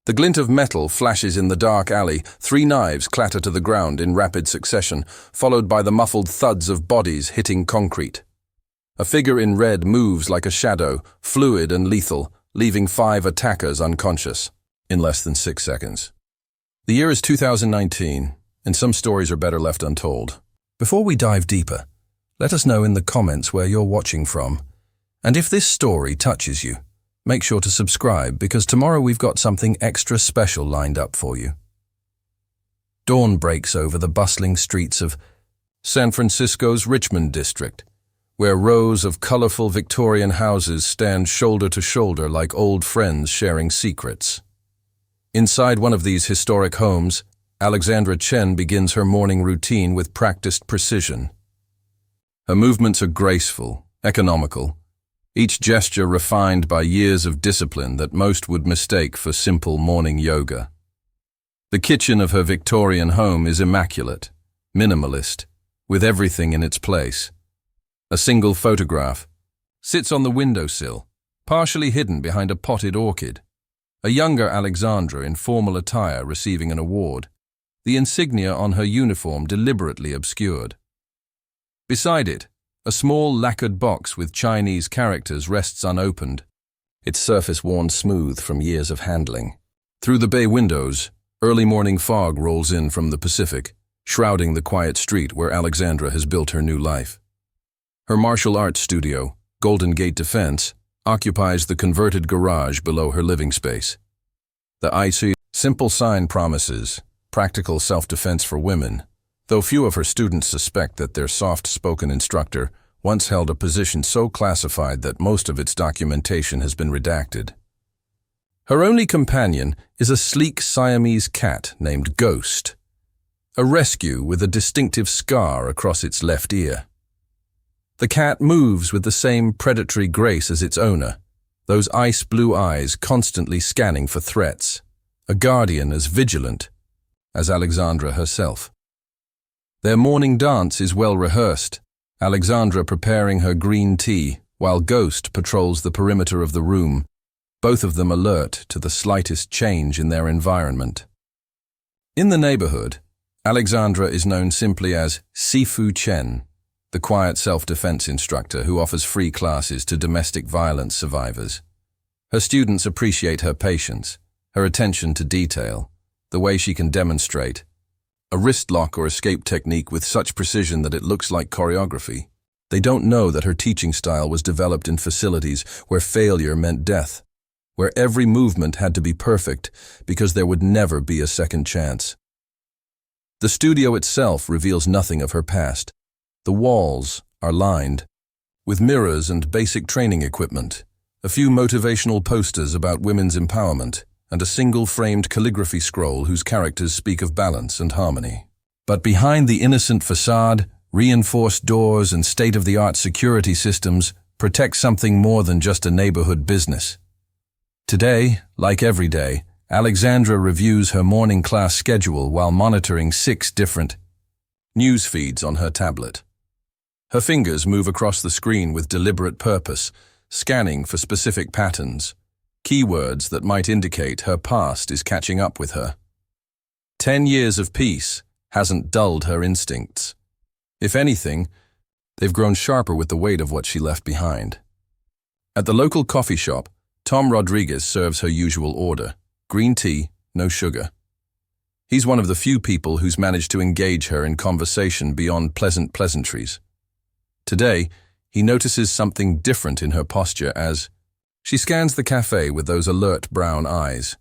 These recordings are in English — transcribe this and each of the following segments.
The glint of metal flashes in the dark alley, 3 knives clatter to the ground in rapid succession, followed by the muffled thuds of bodies hitting concrete. A figure in red moves like a shadow, fluid and lethal, leaving 5 attackers unconscious in less than 6 seconds. The year is 2019, and some stories are better left untold. Before we dive deeper, let us know in the comments where you're watching from. And if this story touches you, make sure to subscribe because tomorrow we've got something extra special lined up for you. Dawn breaks over the bustling streets of San Francisco's Richmond district, where rows of colorful Victorian houses stand shoulder to shoulder like old friends sharing secrets. Inside one of these historic homes, Alexandra Chen begins her morning routine with practiced precision. Her movements are graceful, economical, each gesture refined by years of discipline that most would mistake for simple morning yoga. The kitchen of her Victorian home is immaculate, minimalist, with everything in its place. A single photograph sits on the windowsill, partially hidden behind a potted orchid. A younger Alexandra in formal attire receiving an award, the insignia on her uniform deliberately obscured. Beside it, a small lacquered box with Chinese characters rests unopened, its surface worn smooth from years of handling. Through the bay windows, early morning fog rolls in from the Pacific, shrouding the quiet street where Alexandra has built her new life. Her martial arts studio, Golden Gate Defense, occupies the converted garage below her living space. The icy, simple sign promises practical self-defense for women, though few of her students suspect that their soft-spoken instructor once held a position so classified that most of its documentation has been redacted. Her only companion is a sleek Siamese cat named Ghost, a rescue with a distinctive scar across its left ear. The cat moves with the same predatory grace as its owner, those ice-blue eyes constantly scanning for threats, a guardian as vigilant as Alexandra herself. Their morning dance is well rehearsed, Alexandra preparing her green tea while Ghost patrols the perimeter of the room, both of them alert to the slightest change in their environment. In the neighborhood, Alexandra is known simply as Sifu Chen, the quiet self-defense instructor who offers free classes to domestic violence survivors. Her students appreciate her patience, her attention to detail, the way she can demonstrate a wrist lock or escape technique with such precision that it looks like choreography. They don't know that her teaching style was developed in facilities where failure meant death, where every movement had to be perfect because there would never be a second chance. The studio itself reveals nothing of her past. The walls are lined with mirrors and basic training equipment, a few motivational posters about women's empowerment, and a single framed calligraphy scroll whose characters speak of balance and harmony. But behind the innocent facade, reinforced doors and state-of-the-art security systems protect something more than just a neighborhood business. Today, like every day, Alexandra reviews her morning class schedule while monitoring 6 different news feeds on her tablet. Her fingers move across the screen with deliberate purpose, scanning for specific patterns, keywords that might indicate her past is catching up with her. 10 years of peace hasn't dulled her instincts. If anything, they've grown sharper with the weight of what she left behind. At the local coffee shop, Tom Rodriguez serves her usual order, green tea, no sugar. He's one of the few people who's managed to engage her in conversation beyond pleasant pleasantries. Today, he notices something different in her posture as she scans the cafe with those alert brown eyes.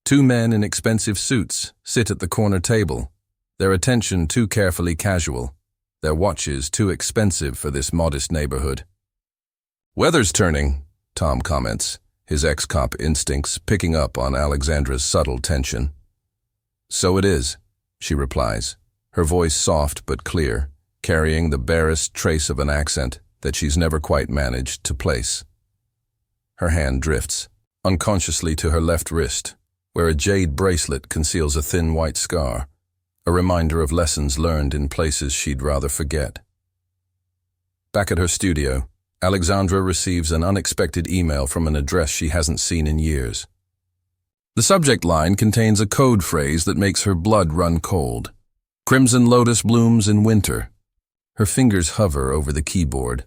2 men in expensive suits sit at the corner table, their attention too carefully casual, their watches too expensive for this modest neighborhood. "Weather's turning," Tom comments, his ex-cop instincts picking up on Alexandra's subtle tension. "So it is," she replies, her voice soft but clear, carrying the barest trace of an accent that she's never quite managed to place. Her hand drifts, unconsciously to her left wrist, where a jade bracelet conceals a thin white scar, a reminder of lessons learned in places she'd rather forget. Back at her studio, Alexandra receives an unexpected email from an address she hasn't seen in years. The subject line contains a code phrase that makes her blood run cold. Crimson lotus blooms in winter. Her fingers hover over the keyboard.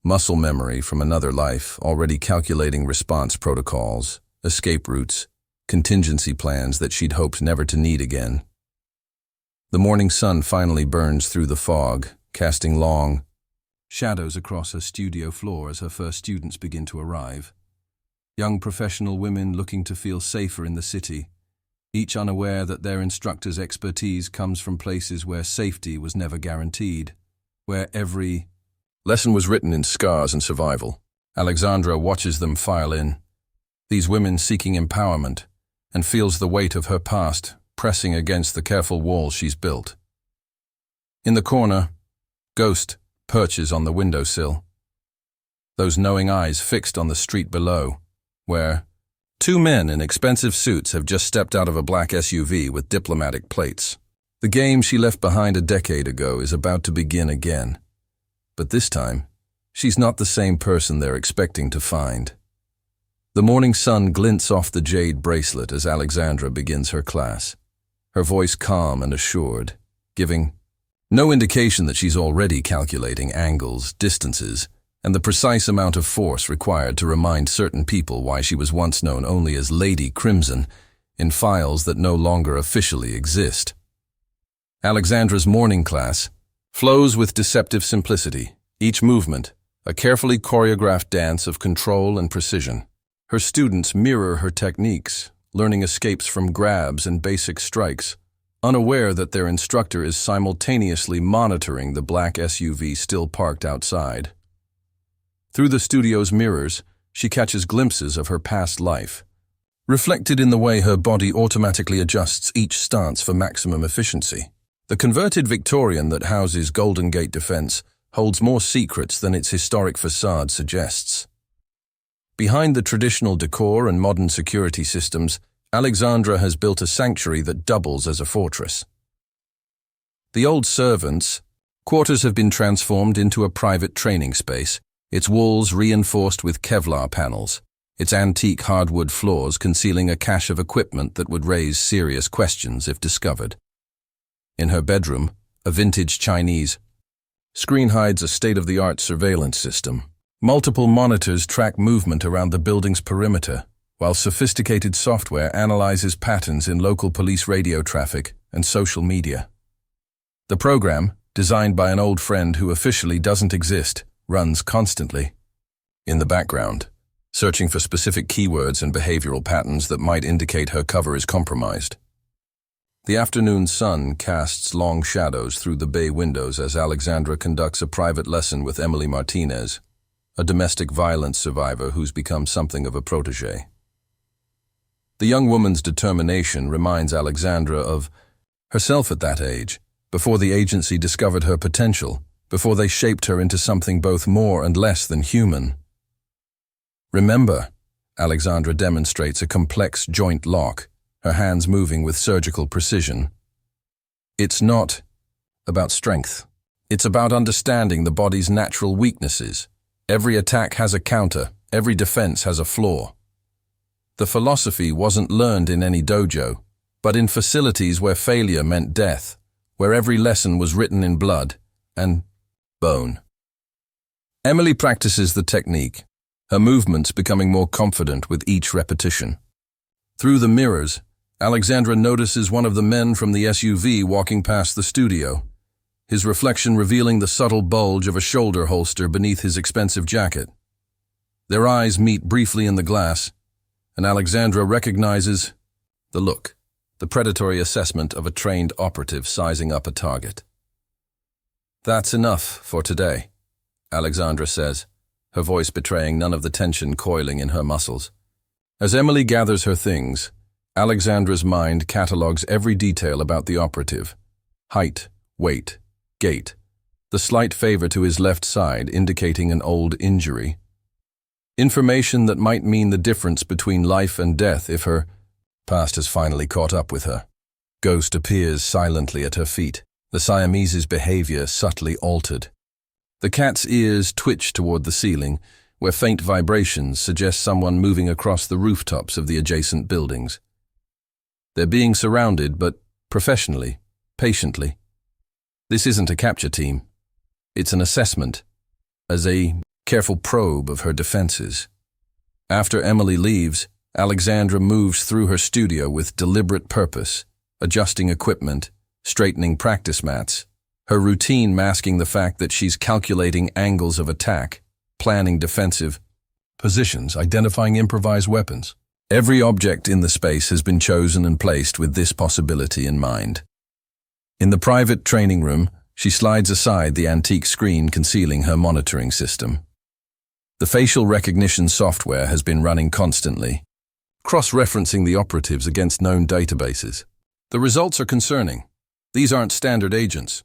Muscle memory from another life, already calculating response protocols, escape routes, contingency plans that she'd hoped never to need again. The morning sun finally burns through the fog, casting long shadows across her studio floor as her first students begin to arrive. Young professional women looking to feel safer in the city, each unaware that their instructor's expertise comes from places where safety was never guaranteed, where every lesson was written in scars and survival. Alexandra watches them file in, these women seeking empowerment, and feels the weight of her past pressing against the careful walls she's built. In the corner, Ghost perches on the windowsill, those knowing eyes fixed on the street below, where two men in expensive suits have just stepped out of a black SUV with diplomatic plates. The game she left behind a decade ago is about to begin again. But this time, she's not the same person they're expecting to find. The morning sun glints off the jade bracelet as Alexandra begins her class, her voice calm and assured, giving no indication that she's already calculating angles, distances, and the precise amount of force required to remind certain people why she was once known only as Lady Crimson in files that no longer officially exist. Alexandra's morning class flows with deceptive simplicity, each movement a carefully choreographed dance of control and precision. Her students mirror her techniques, learning escapes from grabs and basic strikes, unaware that their instructor is simultaneously monitoring the black SUV still parked outside. Through the studio's mirrors, she catches glimpses of her past life, reflected in the way her body automatically adjusts each stance for maximum efficiency. The converted Victorian that houses Golden Gate Defense holds more secrets than its historic facade suggests. Behind the traditional decor and modern security systems, Alexandra has built a sanctuary that doubles as a fortress. The old servants' quarters have been transformed into a private training space, its walls reinforced with Kevlar panels, its antique hardwood floors concealing a cache of equipment that would raise serious questions if discovered. In her bedroom, a vintage Chinese screen hides a state-of-the-art surveillance system. Multiple monitors track movement around the building's perimeter, while sophisticated software analyzes patterns in local police radio traffic and social media. The program, designed by an old friend who officially doesn't exist, runs constantly. In the background, searching for specific keywords and behavioral patterns that might indicate her cover is compromised. The afternoon sun casts long shadows through the bay windows as Alexandra conducts a private lesson with Emily Martinez, a domestic violence survivor who's become something of a protégé. The young woman's determination reminds Alexandra of herself at that age, before the agency discovered her potential, before they shaped her into something both more and less than human. Remember, Alexandra demonstrates a complex joint lock, her hands moving with surgical precision. It's not about strength. It's about understanding the body's natural weaknesses. Every attack has a counter, every defense has a flaw. The philosophy wasn't learned in any dojo, but in facilities where failure meant death, where every lesson was written in blood and bone. Emily practices the technique, her movements becoming more confident with each repetition. Through the mirrors, Alexandra notices one of the men from the SUV walking past the studio, his reflection revealing the subtle bulge of a shoulder holster beneath his expensive jacket. Their eyes meet briefly in the glass, and Alexandra recognizes the look, the predatory assessment of a trained operative sizing up a target. "That's enough for today," Alexandra says, her voice betraying none of the tension coiling in her muscles. As Emily gathers her things, Alexandra's mind catalogues every detail about the operative: height, weight, gait, the slight favor to his left side indicating an old injury. Information that might mean the difference between life and death if her past has finally caught up with her. Ghost appears silently at her feet, the Siamese's behavior subtly altered. The cat's ears twitch toward the ceiling, where faint vibrations suggest someone moving across the rooftops of the adjacent buildings. They're being surrounded, but professionally, patiently. This isn't a capture team. It's an assessment, as a careful probe of her defenses. After Emily leaves, Alexandra moves through her studio with deliberate purpose, adjusting equipment, straightening practice mats, her routine masking the fact that she's calculating angles of attack, planning defensive positions, identifying improvised weapons. Every object in the space has been chosen and placed with this possibility in mind. In the private training room, she slides aside the antique screen concealing her monitoring system. The facial recognition software has been running constantly, cross-referencing the operatives against known databases. The results are concerning. These aren't standard agents.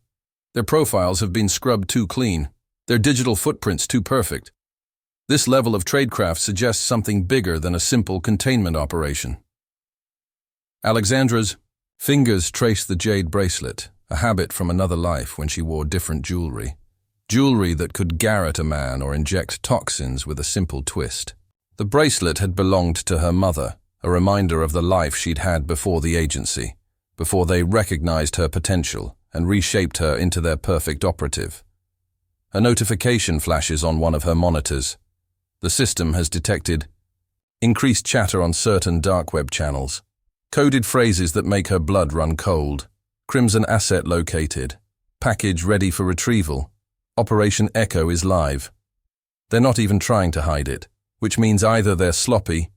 Their profiles have been scrubbed too clean, their digital footprints too perfect. This level of tradecraft suggests something bigger than a simple containment operation. Alexandra's fingers trace the jade bracelet, a habit from another life when she wore different jewelry. Jewelry that could garrote a man or inject toxins with a simple twist. The bracelet had belonged to her mother, a reminder of the life she'd had before the agency, before they recognized her potential and reshaped her into their perfect operative. A notification flashes on one of her monitors. The system has detected increased chatter on certain dark web channels, coded phrases that make her blood run cold, crimson asset located, package ready for retrieval, Operation Echo is live. They're not even trying to hide it, which means either they're sloppy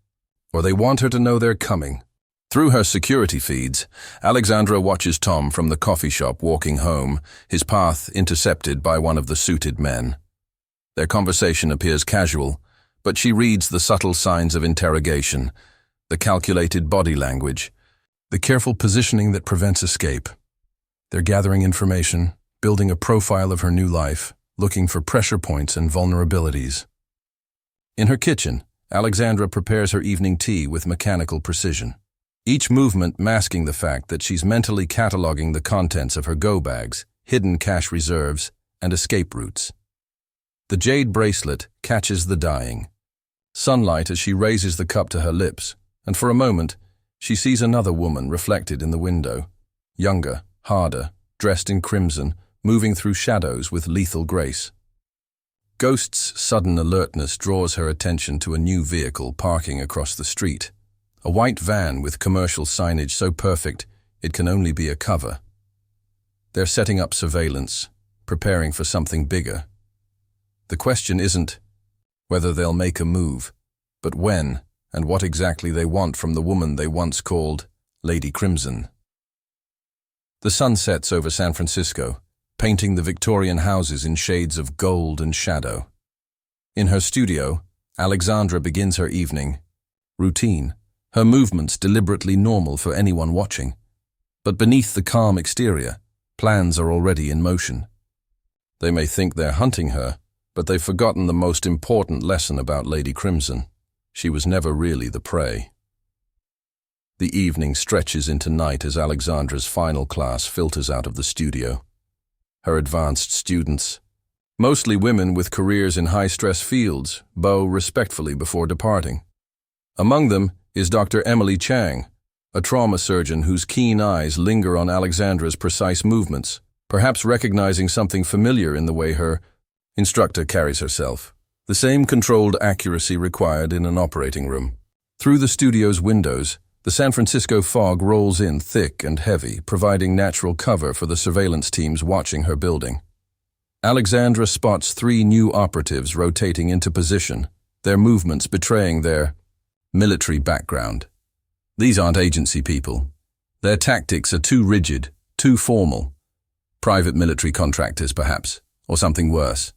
or they want her to know they're coming. Through her security feeds, Alexandra watches Tom from the coffee shop walking home, his path intercepted by one of the suited men. Their conversation appears casual, but she reads the subtle signs of interrogation, the calculated body language, the careful positioning that prevents escape. They're gathering information, building a profile of her new life, looking for pressure points and vulnerabilities. In her kitchen, Alexandra prepares her evening tea with mechanical precision, each movement masking the fact that she's mentally cataloging the contents of her go bags, hidden cash reserves, and escape routes. The jade bracelet catches the dying sunlight as she raises the cup to her lips, and for a moment, she sees another woman reflected in the window, younger, harder, dressed in crimson, moving through shadows with lethal grace. Ghost's sudden alertness draws her attention to a new vehicle parking across the street, a white van with commercial signage so perfect it can only be a cover. They're setting up surveillance, preparing for something bigger. The question isn't whether they'll make a move, but when and what exactly they want from the woman they once called Lady Crimson. The sun sets over San Francisco, painting the Victorian houses in shades of gold and shadow. In her studio, Alexandra begins her evening. Routine, her movements deliberately normal for anyone watching. But beneath the calm exterior, plans are already in motion. They may think they're hunting her, but they've forgotten the most important lesson about Lady Crimson. She was never really the prey. The evening stretches into night as Alexandra's final class filters out of the studio. Her advanced students, mostly women with careers in high-stress fields, bow respectfully before departing. Among them is Dr. Emily Chang, a trauma surgeon whose keen eyes linger on Alexandra's precise movements, perhaps recognizing something familiar in the way her instructor carries herself. The same controlled accuracy required in an operating room. Through the studio's windows, the San Francisco fog rolls in thick and heavy, providing natural cover for the surveillance teams watching her building. Alexandra spots 3 new operatives rotating into position, their movements betraying their military background. These aren't agency people. Their tactics are too rigid, too formal. Private military contractors, perhaps, or something worse.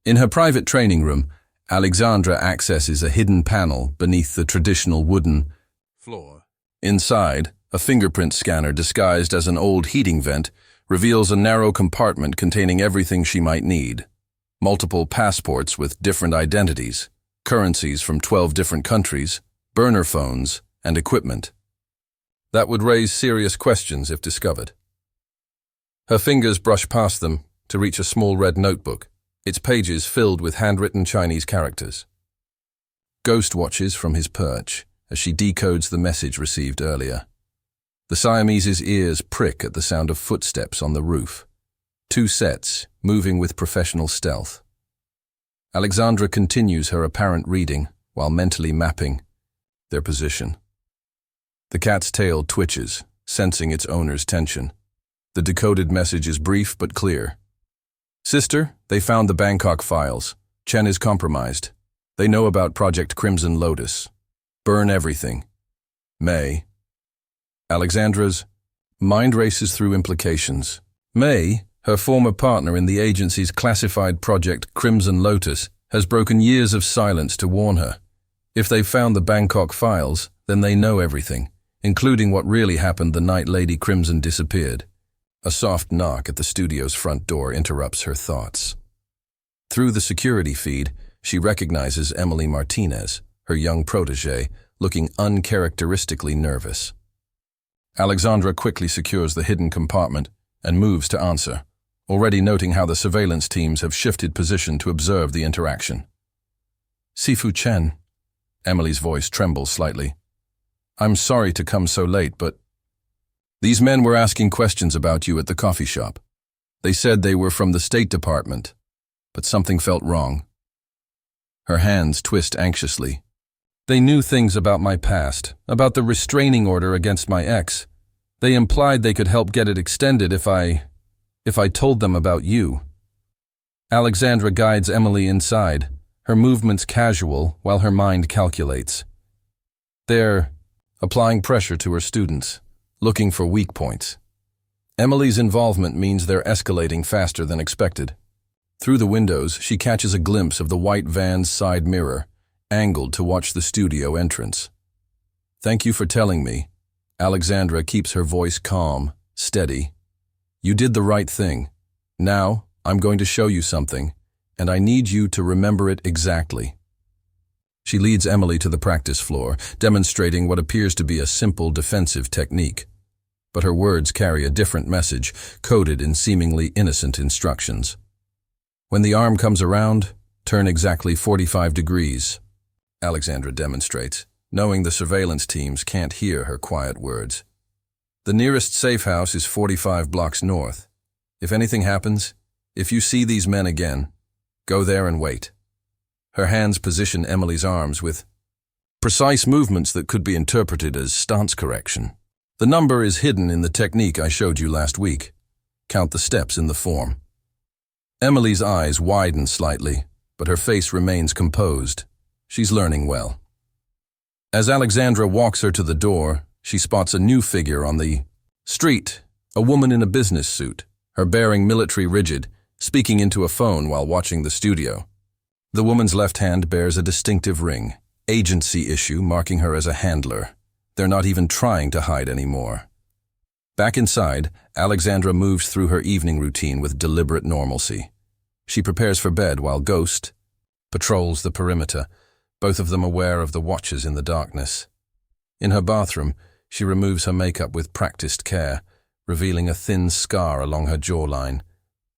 In her private training room, Alexandra accesses a hidden panel beneath the traditional wooden floor. Inside, a fingerprint scanner disguised as an old heating vent reveals a narrow compartment containing everything she might need. Multiple passports with different identities, currencies from 12 different countries, burner phones, and equipment. That would raise serious questions if discovered. Her fingers brush past them to reach a small red notebook, its pages filled with handwritten Chinese characters. Ghost watches from his perch as she decodes the message received earlier. The Siamese's ears prick at the sound of footsteps on the roof. 2 sets, moving with professional stealth. Alexandra continues her apparent reading while mentally mapping their position. The cat's tail twitches, sensing its owner's tension. The decoded message is brief but clear. Sister, they found the Bangkok files. Chen is compromised. They know about Project Crimson Lotus. Burn everything. May. Alexandra's mind races through implications. May, her former partner in the agency's classified Project Crimson Lotus, has broken years of silence to warn her. If they found the Bangkok files, then they know everything, including what really happened the night Lady Crimson disappeared. A soft knock at the studio's front door interrupts her thoughts. Through the security feed, she recognizes Emily Martinez, her young protégé, looking uncharacteristically nervous. Alexandra quickly secures the hidden compartment and moves to answer, already noting how the surveillance teams have shifted position to observe the interaction. Sifu Chen, Emily's voice trembles slightly. I'm sorry to come so late, but these men were asking questions about you at the coffee shop. They said they were from the State Department, but something felt wrong. Her hands twist anxiously. They knew things about my past, about the restraining order against my ex. They implied they could help get it extended if I told them about you. Alexandra guides Emily inside, her movements casual while her mind calculates. They're applying pressure to her students, looking for weak points. Emily's involvement means they're escalating faster than expected. Through the windows, she catches a glimpse of the white van's side mirror, angled to watch the studio entrance. Thank you for telling me. Alexandra keeps her voice calm, steady. You did the right thing. Now, I'm going to show you something, and I need you to remember it exactly. She leads Emily to the practice floor, demonstrating what appears to be a simple defensive technique. But her words carry a different message, coded in seemingly innocent instructions. When the arm comes around, turn exactly 45 degrees. Alexandra demonstrates, knowing the surveillance teams can't hear her quiet words. The nearest safe house is 45 blocks north. If anything happens, if you see these men again, go there and wait. Her hands position Emily's arms with precise movements that could be interpreted as stance correction. The number is hidden in the technique I showed you last week. Count the steps in the form. Emily's eyes widen slightly, but her face remains composed. She's learning well. As Alexandra walks her to the door, she spots a new figure on the street, a woman in a business suit, her bearing military rigid, speaking into a phone while watching the studio. The woman's left hand bears a distinctive ring, agency issue marking her as a handler. They're not even trying to hide anymore. Back inside, Alexandra moves through her evening routine with deliberate normalcy. She prepares for bed while Ghost patrols the perimeter, both of them aware of the watchers in the darkness. In her bathroom, she removes her makeup with practiced care, revealing a thin scar along her jawline,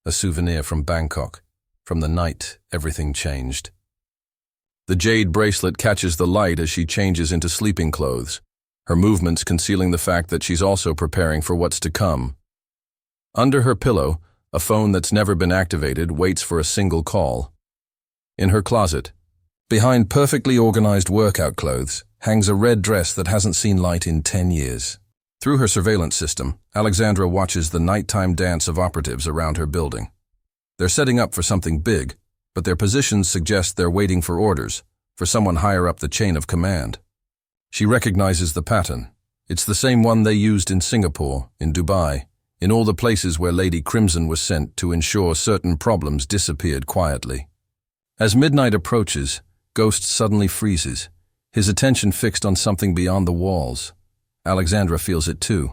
a souvenir from Bangkok, from the night everything changed. The jade bracelet catches the light as she changes into sleeping clothes, her movements concealing the fact that she's also preparing for what's to come. Under her pillow, a phone that's never been activated waits for a single call. In her closet, behind perfectly organized workout clothes, hangs a red dress that hasn't seen light in 10 years. Through her surveillance system, Alexandra watches the nighttime dance of operatives around her building. They're setting up for something big, but their positions suggest they're waiting for orders, for someone higher up the chain of command. She recognizes the pattern. It's the same one they used in Singapore, in Dubai, in all the places where Lady Crimson was sent to ensure certain problems disappeared quietly. As midnight approaches, Ghost suddenly freezes, his attention fixed on something beyond the walls. Alexandra feels it too.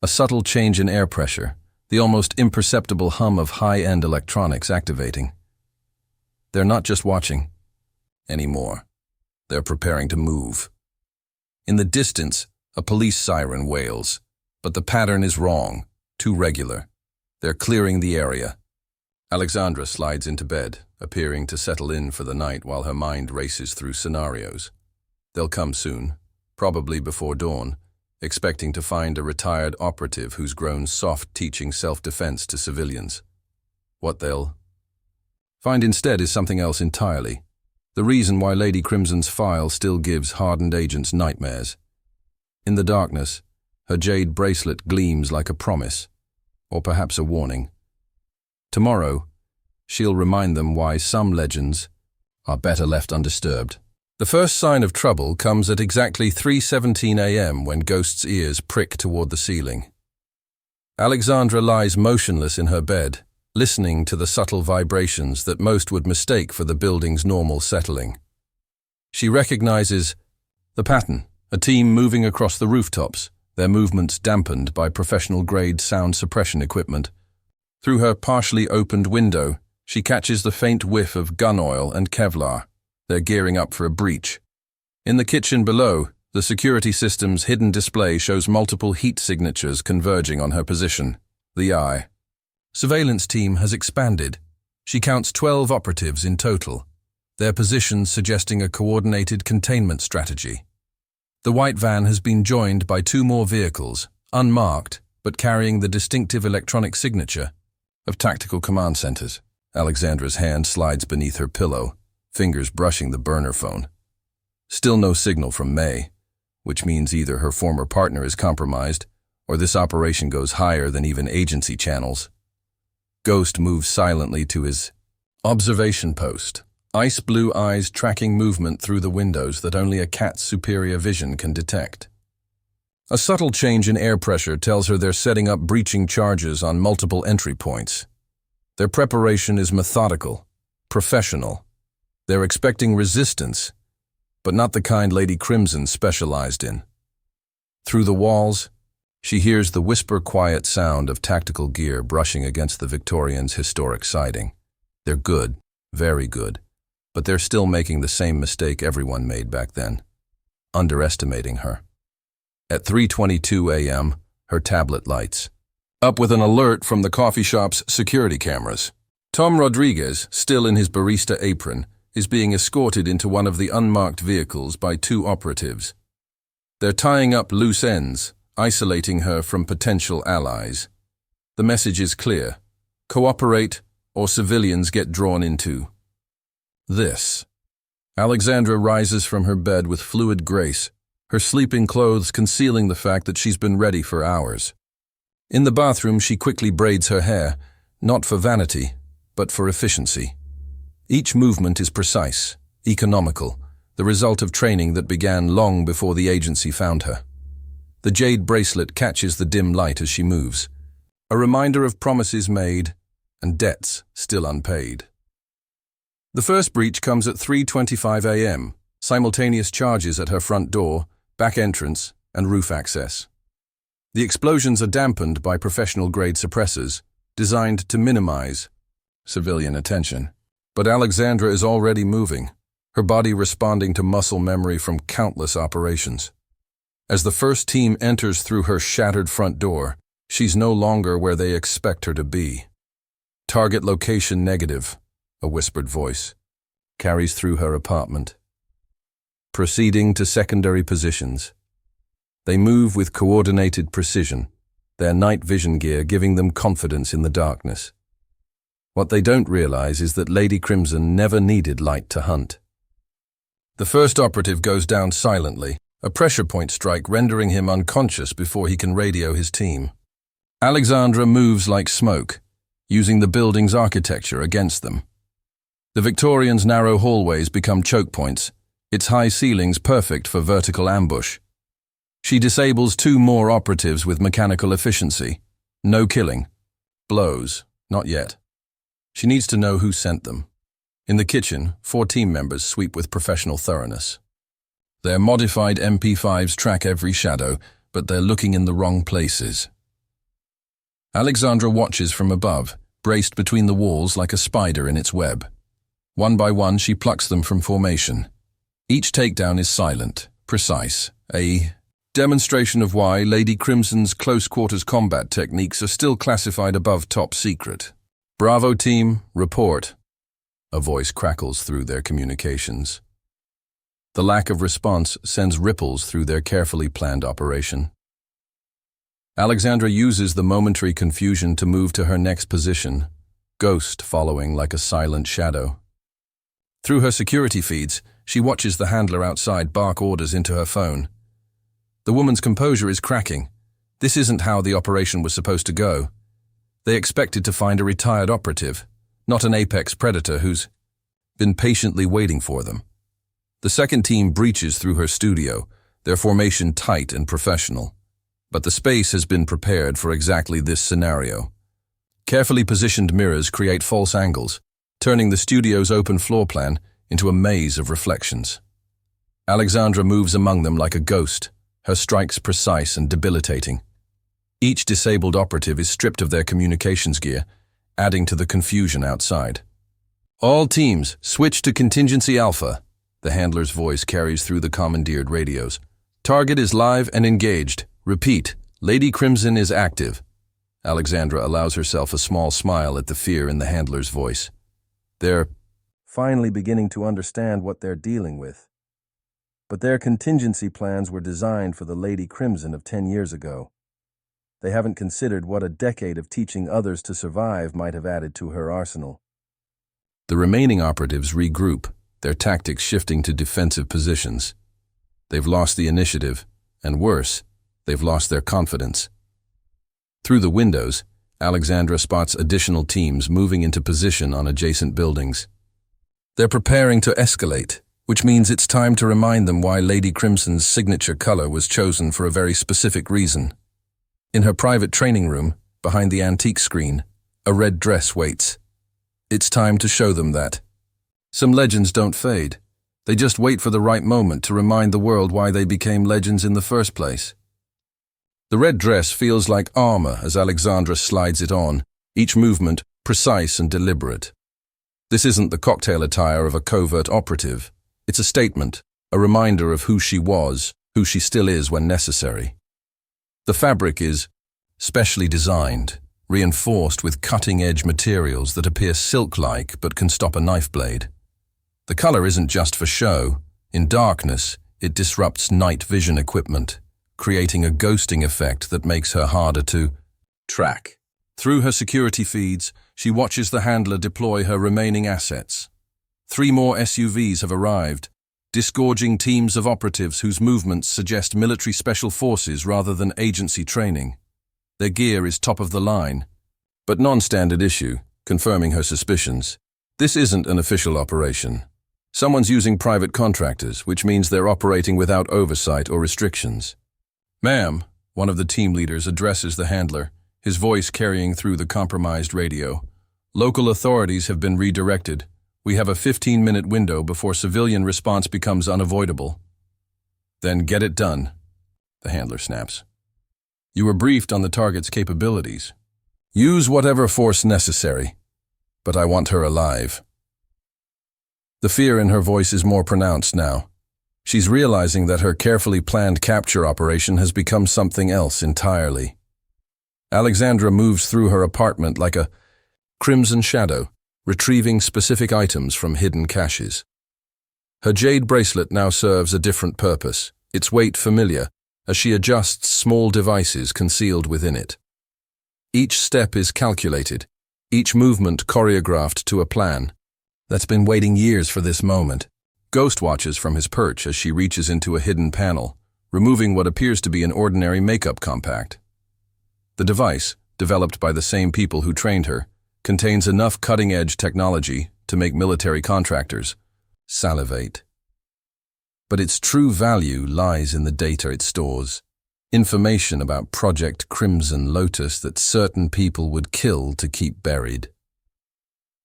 A subtle change in air pressure, the almost imperceptible hum of high-end electronics activating. They're not just watching anymore. They're preparing to move. In the distance, a police siren wails, but the pattern is wrong, too regular. They're clearing the area. Alexandra slides into bed, appearing to settle in for the night while her mind races through scenarios. They'll come soon, probably before dawn, expecting to find a retired operative who's grown soft teaching self-defense to civilians. What they'll find instead is something else entirely. The reason why Lady Crimson's file still gives hardened agents nightmares. In the darkness, her jade bracelet gleams like a promise, or perhaps a warning. Tomorrow, she'll remind them why some legends are better left undisturbed. The first sign of trouble comes at exactly 3:17 a.m. when Ghost's ears prick toward the ceiling. Alexandra lies motionless in her bed, listening to the subtle vibrations that most would mistake for the building's normal settling. She recognizes the pattern, a team moving across the rooftops, their movements dampened by professional-grade sound suppression equipment. Through her partially opened window, she catches the faint whiff of gun oil and Kevlar. They're gearing up for a breach. In the kitchen below, the security system's hidden display shows multiple heat signatures converging on her position. The eye. Surveillance team has expanded. She counts 12 operatives in total, their positions suggesting a coordinated containment strategy. The white van has been joined by 2 more vehicles, unmarked, but carrying the distinctive electronic signature of tactical command centers. Alexandra's hand slides beneath her pillow, fingers brushing the burner phone. Still no signal from May, which means either her former partner is compromised, or this operation goes higher than even agency channels. Ghost moves silently to his observation post, ice blue eyes tracking movement through the windows that only a cat's superior vision can detect. A subtle change in air pressure tells her they're setting up breaching charges on multiple entry points. Their preparation is methodical, professional. They're expecting resistance, but not the kind Lady Crimson specialized in. Through the walls, she hears the whisper-quiet sound of tactical gear brushing against the Victorian's historic siding. They're good, very good, but they're still making the same mistake everyone made back then, underestimating her. At 3:22 a.m., her tablet lights up with an alert from the coffee shop's security cameras. Tom Rodriguez, still in his barista apron, is being escorted into one of the unmarked vehicles by 2 operatives. They're tying up loose ends, isolating her from potential allies. The message is clear: cooperate or civilians get drawn into this. Alexandra rises from her bed with fluid grace, her sleeping clothes concealing the fact that she's been ready for hours. In the bathroom, she quickly braids her hair, not for vanity, but for efficiency. Each movement is precise, economical, the result of training that began long before the agency found her. The jade bracelet catches the dim light as she moves, a reminder of promises made and debts still unpaid. The first breach comes at 3:25 a.m., simultaneous charges at her front door, back entrance, and roof access. The explosions are dampened by professional-grade suppressors, designed to minimize civilian attention. But Alexandra is already moving, her body responding to muscle memory from countless operations. As the first team enters through her shattered front door, she's no longer where they expect her to be. Target location negative, a whispered voice carries through her apartment. Proceeding to secondary positions. They move with coordinated precision, their night vision gear giving them confidence in the darkness. What they don't realize is that Lady Crimson never needed light to hunt. The first operative goes down silently, a pressure point strike rendering him unconscious before he can radio his team. Alexandra moves like smoke, using the building's architecture against them. The Victorian's narrow hallways become choke points, its high ceilings perfect for vertical ambush. She disables 2 more operatives with mechanical efficiency. No killing. Blows. Not yet. She needs to know who sent them. In the kitchen, 4 team members sweep with professional thoroughness. Their modified MP5s track every shadow, but they're looking in the wrong places. Alexandra watches from above, braced between the walls like a spider in its web. One by one, she plucks them from formation. Each takedown is silent, precise, a demonstration of why Lady Crimson's close-quarters combat techniques are still classified above top secret. Bravo team, report. A voice crackles through their communications. The lack of response sends ripples through their carefully planned operation. Alexandra uses the momentary confusion to move to her next position, ghost following like a silent shadow. Through her security feeds, she watches the handler outside bark orders into her phone. The woman's composure is cracking. This isn't how the operation was supposed to go. They expected to find a retired operative, not an apex predator who's been patiently waiting for them. The second team breaches through her studio, their formation tight and professional. But the space has been prepared for exactly this scenario. Carefully positioned mirrors create false angles, turning the studio's open floor plan into a maze of reflections. Alexandra moves among them like a ghost, her strikes precise and debilitating. Each disabled operative is stripped of their communications gear, adding to the confusion outside. "All teams, switch to contingency alpha," the handler's voice carries through the commandeered radios. "Target is live and engaged. Repeat, Lady Crimson is active." Alexandra allows herself a small smile at the fear in the handler's voice. They're finally beginning to understand what they're dealing with. But their contingency plans were designed for the Lady Crimson of 10 years ago. They haven't considered what a decade of teaching others to survive might have added to her arsenal. The remaining operatives regroup, their tactics shifting to defensive positions. They've lost the initiative, and worse, they've lost their confidence. Through the windows, Alexandra spots additional teams moving into position on adjacent buildings. They're preparing to escalate, which means it's time to remind them why Lady Crimson's signature color was chosen for a very specific reason. In her private training room, behind the antique screen, a red dress waits. It's time to show them that. Some legends don't fade. They just wait for the right moment to remind the world why they became legends in the first place. The red dress feels like armor as Alexandra slides it on, each movement precise and deliberate. This isn't the cocktail attire of a covert operative. It's a statement, a reminder of who she was, who she still is when necessary. The fabric is specially designed, reinforced with cutting-edge materials that appear silk-like but can stop a knife blade. The color isn't just for show. In darkness, it disrupts night vision equipment, creating a ghosting effect that makes her harder to track. Through her security feeds, she watches the handler deploy her remaining assets. 3 more SUVs have arrived, disgorging teams of operatives whose movements suggest military special forces rather than agency training. Their gear is top of the line, but non-standard issue, confirming her suspicions. This isn't an official operation. Someone's using private contractors, which means they're operating without oversight or restrictions. "Ma'am," one of the team leaders addresses the handler, his voice carrying through the compromised radio. "Local authorities have been redirected. We have a 15-minute window before civilian response becomes unavoidable." "Then get it done," the handler snaps. "You were briefed on the target's capabilities. Use whatever force necessary, but I want her alive." The fear in her voice is more pronounced now. She's realizing that her carefully planned capture operation has become something else entirely. Alexandra moves through her apartment like a crimson shadow, retrieving specific items from hidden caches. Her jade bracelet now serves a different purpose, its weight familiar, as she adjusts small devices concealed within it. Each step is calculated, each movement choreographed to a plan that's been waiting years for this moment. Ghost watches from his perch as she reaches into a hidden panel, removing what appears to be an ordinary makeup compact. The device, developed by the same people who trained her, contains enough cutting-edge technology to make military contractors salivate. But its true value lies in the data it stores, information about Project Crimson Lotus that certain people would kill to keep buried.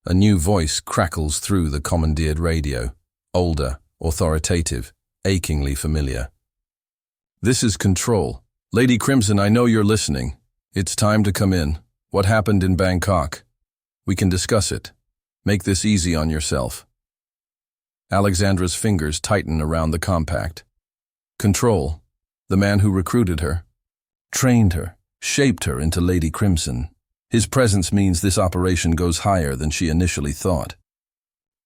A new voice crackles through the commandeered radio, older, authoritative, achingly familiar. "This is Control. Lady Crimson, I know you're listening. It's time to come in. What happened in Bangkok? We can discuss it. Make this easy on yourself." Alexandra's fingers tighten around the compact. Control, the man who recruited her, trained her, shaped her into Lady Crimson. His presence means this operation goes higher than she initially thought.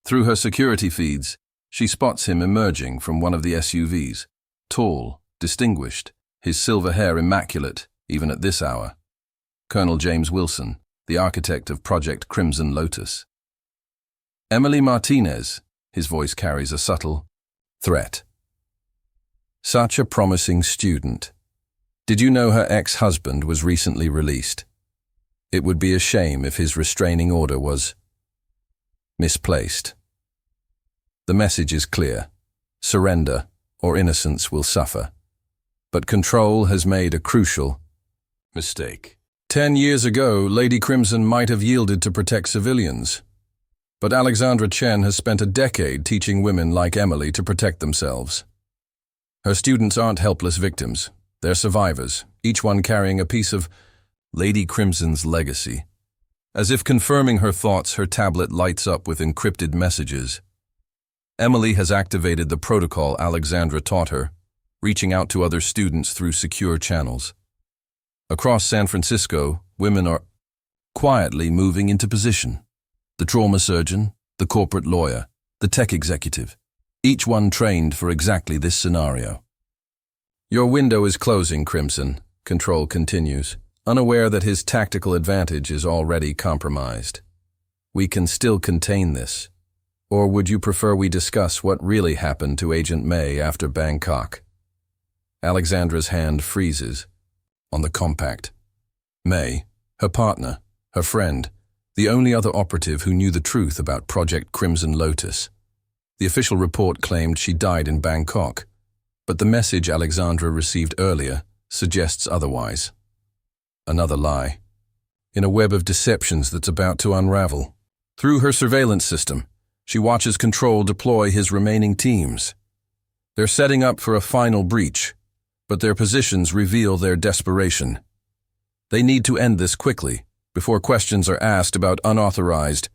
Through her security feeds, she spots him emerging from one of the SUVs, tall, distinguished, his silver hair immaculate, even at this hour. Colonel James Wilson, the architect of Project Crimson Lotus. Emily Martinez, his voice carries a subtle threat. Such a promising student. Did you know her ex-husband was recently released? It would be a shame if his restraining order was misplaced. The message is clear. Surrender, or innocence will suffer. But control has made a crucial mistake. 10 years ago, Lady Crimson might have yielded to protect civilians. But Alexandra Chen has spent a decade teaching women like Emily to protect themselves. Her students aren't helpless victims. They're survivors, each one carrying a piece of Lady Crimson's legacy. As if confirming her thoughts, her tablet lights up with encrypted messages. Emily has activated the protocol Alexandra taught her, reaching out to other students through secure channels. Across San Francisco, women are quietly moving into position. The trauma surgeon, the corporate lawyer, the tech executive, each one trained for exactly this scenario. Your window is closing, Crimson, Control continues, unaware that his tactical advantage is already compromised. We can still contain this. Or would you prefer we discuss what really happened to Agent May after Bangkok? Alexandra's hand freezes on the compact. May, her partner, her friend, the only other operative who knew the truth about Project Crimson Lotus. The official report claimed she died in Bangkok, but the message Alexandra received earlier suggests otherwise. Another lie. In a web of deceptions that's about to unravel. Through her surveillance system, she watches Control deploy his remaining teams. They're setting up for a final breach, but their positions reveal their desperation. They need to end this quickly, before questions are asked about unauthorized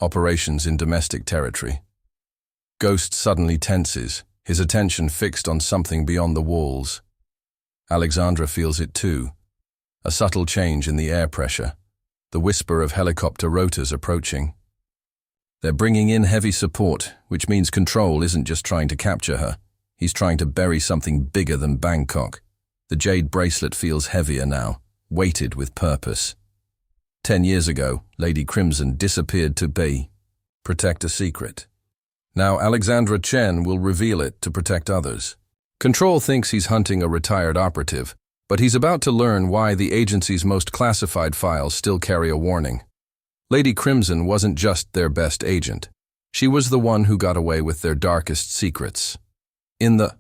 operations in domestic territory. Ghost suddenly tenses, his attention fixed on something beyond the walls. Alexandra feels it too. A subtle change in the air pressure, the whisper of helicopter rotors approaching. They're bringing in heavy support, which means Control isn't just trying to capture her. He's trying to bury something bigger than Bangkok. The jade bracelet feels heavier now, weighted with purpose. 10 years ago, Lady Crimson disappeared to protect a secret. Now Alexandra Chen will reveal it to protect others. Control thinks he's hunting a retired operative, but he's about to learn why the agency's most classified files still carry a warning. Lady Crimson wasn't just their best agent. She was the one who got away with their darkest secrets. In the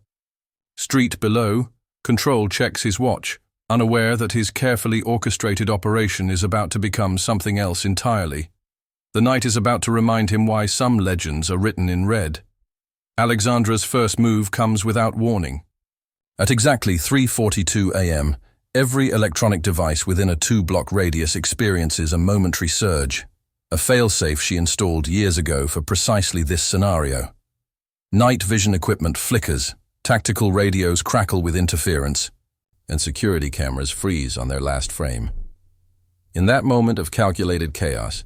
street below, Control checks his watch, unaware that his carefully orchestrated operation is about to become something else entirely. The night is about to remind him why some legends are written in red. Alexandra's first move comes without warning. At exactly 3:42 a.m., every electronic device within a 2-block radius experiences a momentary surge, a failsafe she installed years ago for precisely this scenario. Night vision equipment flickers, tactical radios crackle with interference, and security cameras freeze on their last frame. In that moment of calculated chaos,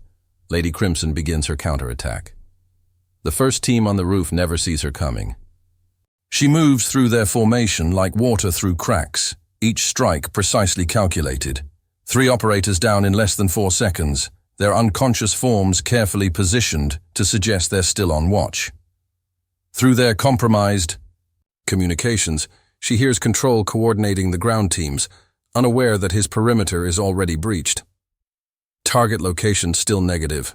Lady Crimson begins her counterattack. The first team on the roof never sees her coming. She moves through their formation like water through cracks, each strike precisely calculated. 3 operators down in less than 4 seconds, their unconscious forms carefully positioned to suggest they're still on watch. Through their compromised communications, she hears Control coordinating the ground teams, unaware that his perimeter is already breached. Target location still negative.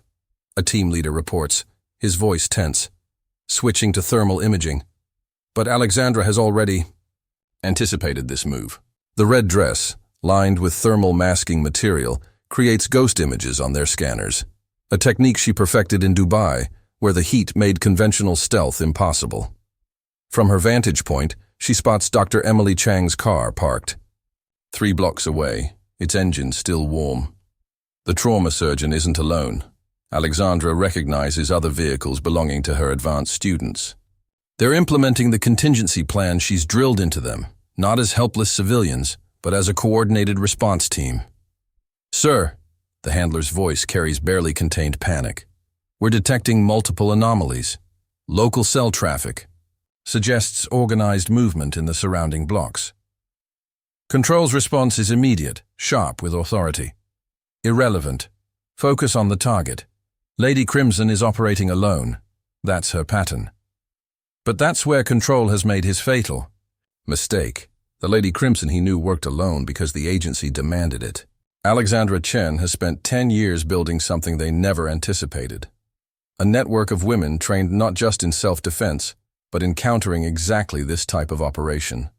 A team leader reports, his voice tense, switching to thermal imaging. But Alexandra has already anticipated this move. The red dress, lined with thermal masking material, creates ghost images on their scanners, a technique she perfected in Dubai, where the heat made conventional stealth impossible. From her vantage point, she spots Dr. Emily Chang's car parked. 3 blocks away, its engine still warm. The trauma surgeon isn't alone. Alexandra recognizes other vehicles belonging to her advanced students. They're implementing the contingency plan she's drilled into them, not as helpless civilians, but as a coordinated response team. "Sir," the handler's voice carries barely contained panic. "We're detecting multiple anomalies. Local cell traffic. Suggests organized movement in the surrounding blocks." Control's response is immediate, sharp with authority. Irrelevant. Focus on the target. Lady Crimson is operating alone. That's her pattern. But that's where Control has made his fatal mistake. The Lady Crimson he knew worked alone because the agency demanded it. Alexandra Chen has spent 10 years building something they never anticipated. A network of women trained not just in self-defense, but in countering exactly this type of operation.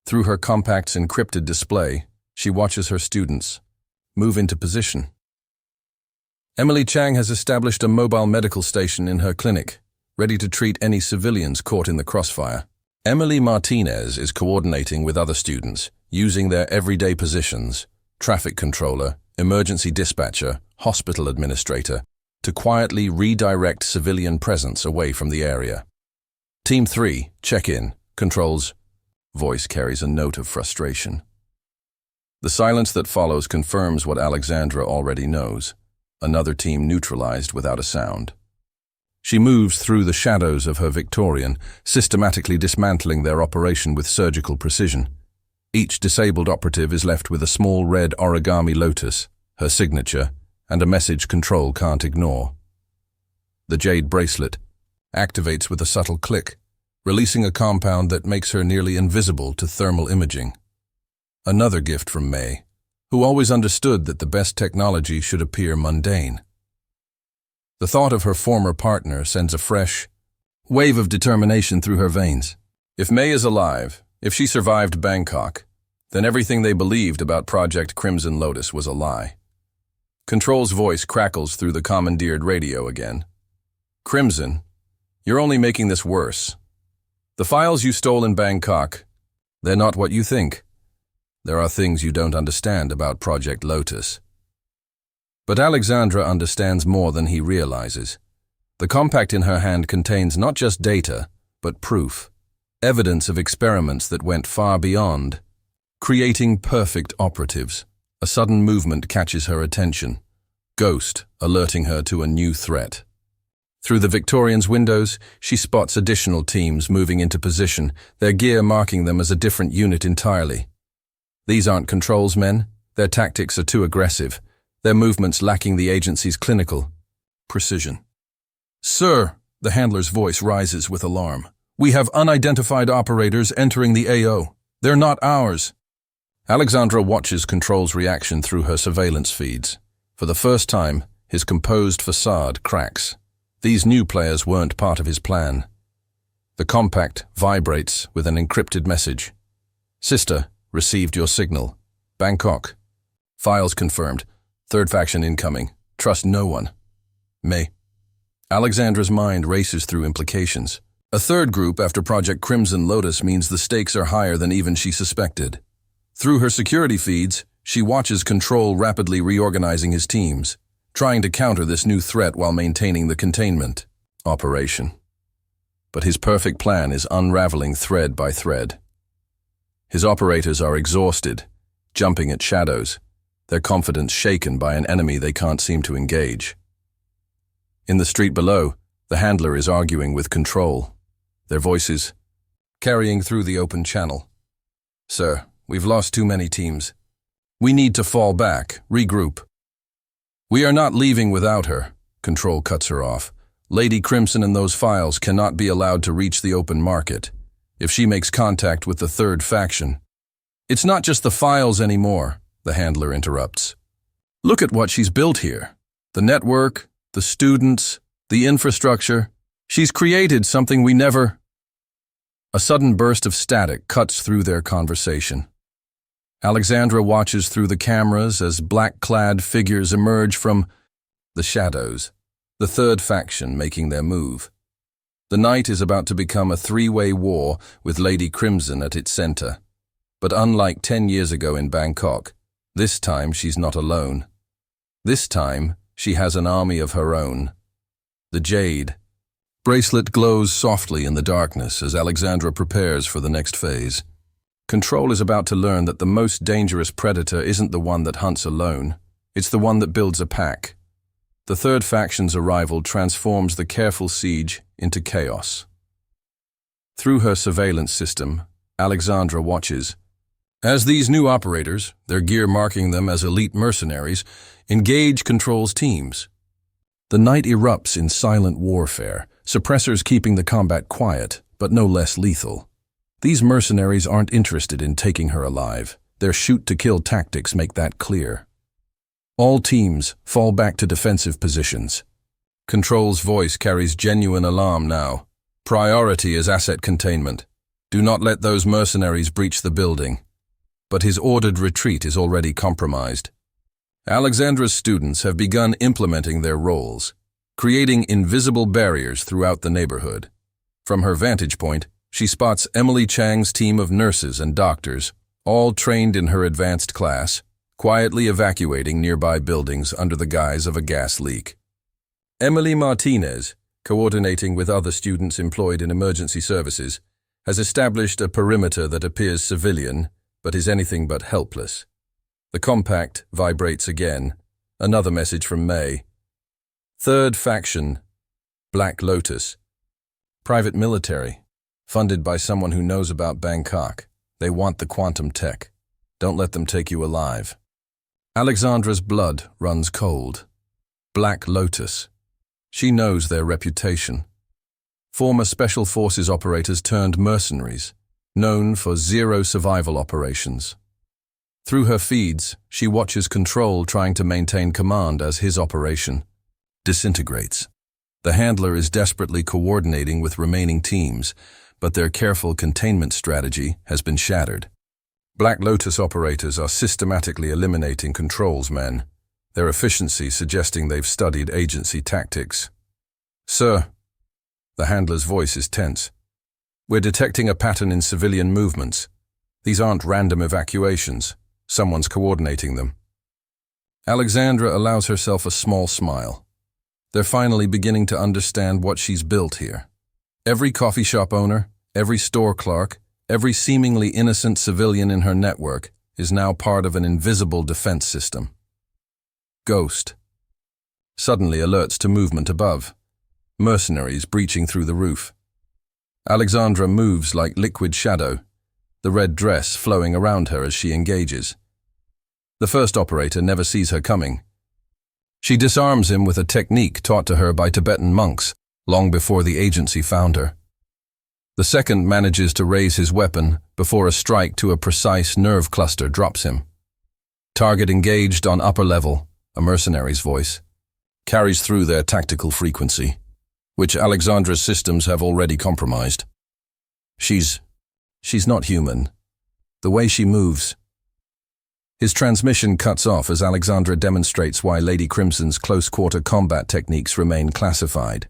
Through her compact's encrypted display, she watches her students move into position. Emily Chang has established a mobile medical station in her clinic, ready to treat any civilians caught in the crossfire. Emily Martinez is coordinating with other students, using their everyday positions, traffic controller, emergency dispatcher, hospital administrator, to quietly redirect civilian presence away from the area. Team 3, check in, Control's voice carries a note of frustration. The silence that follows confirms what Alexandra already knows. Another team neutralized without a sound. She moves through the shadows of her Victorian, systematically dismantling their operation with surgical precision. Each disabled operative is left with a small red origami lotus, her signature, and a message Control can't ignore. The jade bracelet activates with a subtle click, releasing a compound that makes her nearly invisible to thermal imaging. Another gift from May, who always understood that the best technology should appear mundane. The thought of her former partner sends a fresh wave of determination through her veins. If May is alive, if she survived Bangkok, then everything they believed about Project Crimson Lotus was a lie. Control's voice crackles through the commandeered radio again. Crimson, you're only making this worse. The files you stole in Bangkok, they're not what you think. There are things you don't understand about Project Lotus. But Alexandra understands more than he realizes. The compact in her hand contains not just data, but proof. Evidence of experiments that went far beyond creating perfect operatives. A sudden movement catches her attention. Ghost, alerting her to a new threat. Through the Victorian's windows, she spots additional teams moving into position, their gear marking them as a different unit entirely. These aren't Control's men. Their tactics are too aggressive, their movements lacking the agency's clinical precision. Sir, the handler's voice rises with alarm. We have unidentified operators entering the AO. They're not ours. Alexandra watches Control's reaction through her surveillance feeds. For the first time, his composed facade cracks. These new players weren't part of his plan. The compact vibrates with an encrypted message. Sister, received your signal. Bangkok. Files confirmed. Third faction incoming. Trust no one. May. Alexandra's mind races through implications. A third group after Project Crimson Lotus means the stakes are higher than even she suspected. Through her security feeds, she watches Control rapidly reorganizing his teams, trying to counter this new threat while maintaining the containment operation. But his perfect plan is unraveling thread by thread. His operators are exhausted, jumping at shadows, their confidence shaken by an enemy they can't seem to engage. In the street below, the handler is arguing with Control, their voices carrying through the open channel. Sir, we've lost too many teams. We need to fall back, regroup. We are not leaving without her, Control cuts her off. Lady Crimson and those files cannot be allowed to reach the open market. If she makes contact with the third faction. It's not just the files anymore, the handler interrupts. Look at what she's built here. The network, the students, the infrastructure. She's created something we never... A sudden burst of static cuts through their conversation. Alexandra watches through the cameras as black-clad figures emerge from the shadows, the third faction making their move. The night is about to become a three-way war with Lady Crimson at its center. But unlike 10 years ago in Bangkok, this time she's not alone. This time, she has an army of her own. The jade bracelet glows softly in the darkness as Alexandra prepares for the next phase. Control is about to learn that the most dangerous predator isn't the one that hunts alone. It's the one that builds a pack. The third faction's arrival transforms the careful siege into chaos. Through her surveillance system, Alexandra watches. As these new operators, their gear marking them as elite mercenaries, engage Control's teams. The night erupts in silent warfare, suppressors keeping the combat quiet, but no less lethal. These mercenaries aren't interested in taking her alive. Their shoot-to-kill tactics make that clear. All teams fall back to defensive positions. Control's voice carries genuine alarm now. Priority is asset containment. Do not let those mercenaries breach the building. But his ordered retreat is already compromised. Alexandra's students have begun implementing their roles, creating invisible barriers throughout the neighborhood. From her vantage point, she spots Emily Chang's team of nurses and doctors, all trained in her advanced class, quietly evacuating nearby buildings under the guise of a gas leak. Emily Martinez, coordinating with other students employed in emergency services, has established a perimeter that appears civilian, but is anything but helpless. The compact vibrates again. Another message from May. Third faction, Black Lotus. Private military, funded by someone who knows about Bangkok. They want the quantum tech. Don't let them take you alive. Alexandra's blood runs cold. Black Lotus. She knows their reputation. Former Special Forces operators turned mercenaries, known for zero survival operations. Through her feeds, she watches Control trying to maintain command as his operation disintegrates. The handler is desperately coordinating with remaining teams, but their careful containment strategy has been shattered. Black Lotus operators are systematically eliminating Control's men, their efficiency suggesting they've studied agency tactics. Sir, the handler's voice is tense. We're detecting a pattern in civilian movements. These aren't random evacuations. Someone's coordinating them. Alexandra allows herself a small smile. They're finally beginning to understand what she's built here. Every coffee shop owner, every store clerk, every seemingly innocent civilian in her network is now part of an invisible defense system. Ghost. Suddenly alerts to movement above. Mercenaries breaching through the roof. Alexandra moves like liquid shadow, the red dress flowing around her as she engages. The first operator never sees her coming. She disarms him with a technique taught to her by Tibetan monks long before the agency found her. The second manages to raise his weapon before a strike to a precise nerve cluster drops him. Target engaged on upper level, a mercenary's voice, carries through their tactical frequency, which Alexandra's systems have already compromised. She's not human. The way she moves. His transmission cuts off as Alexandra demonstrates why Lady Crimson's close-quarter combat techniques remain classified.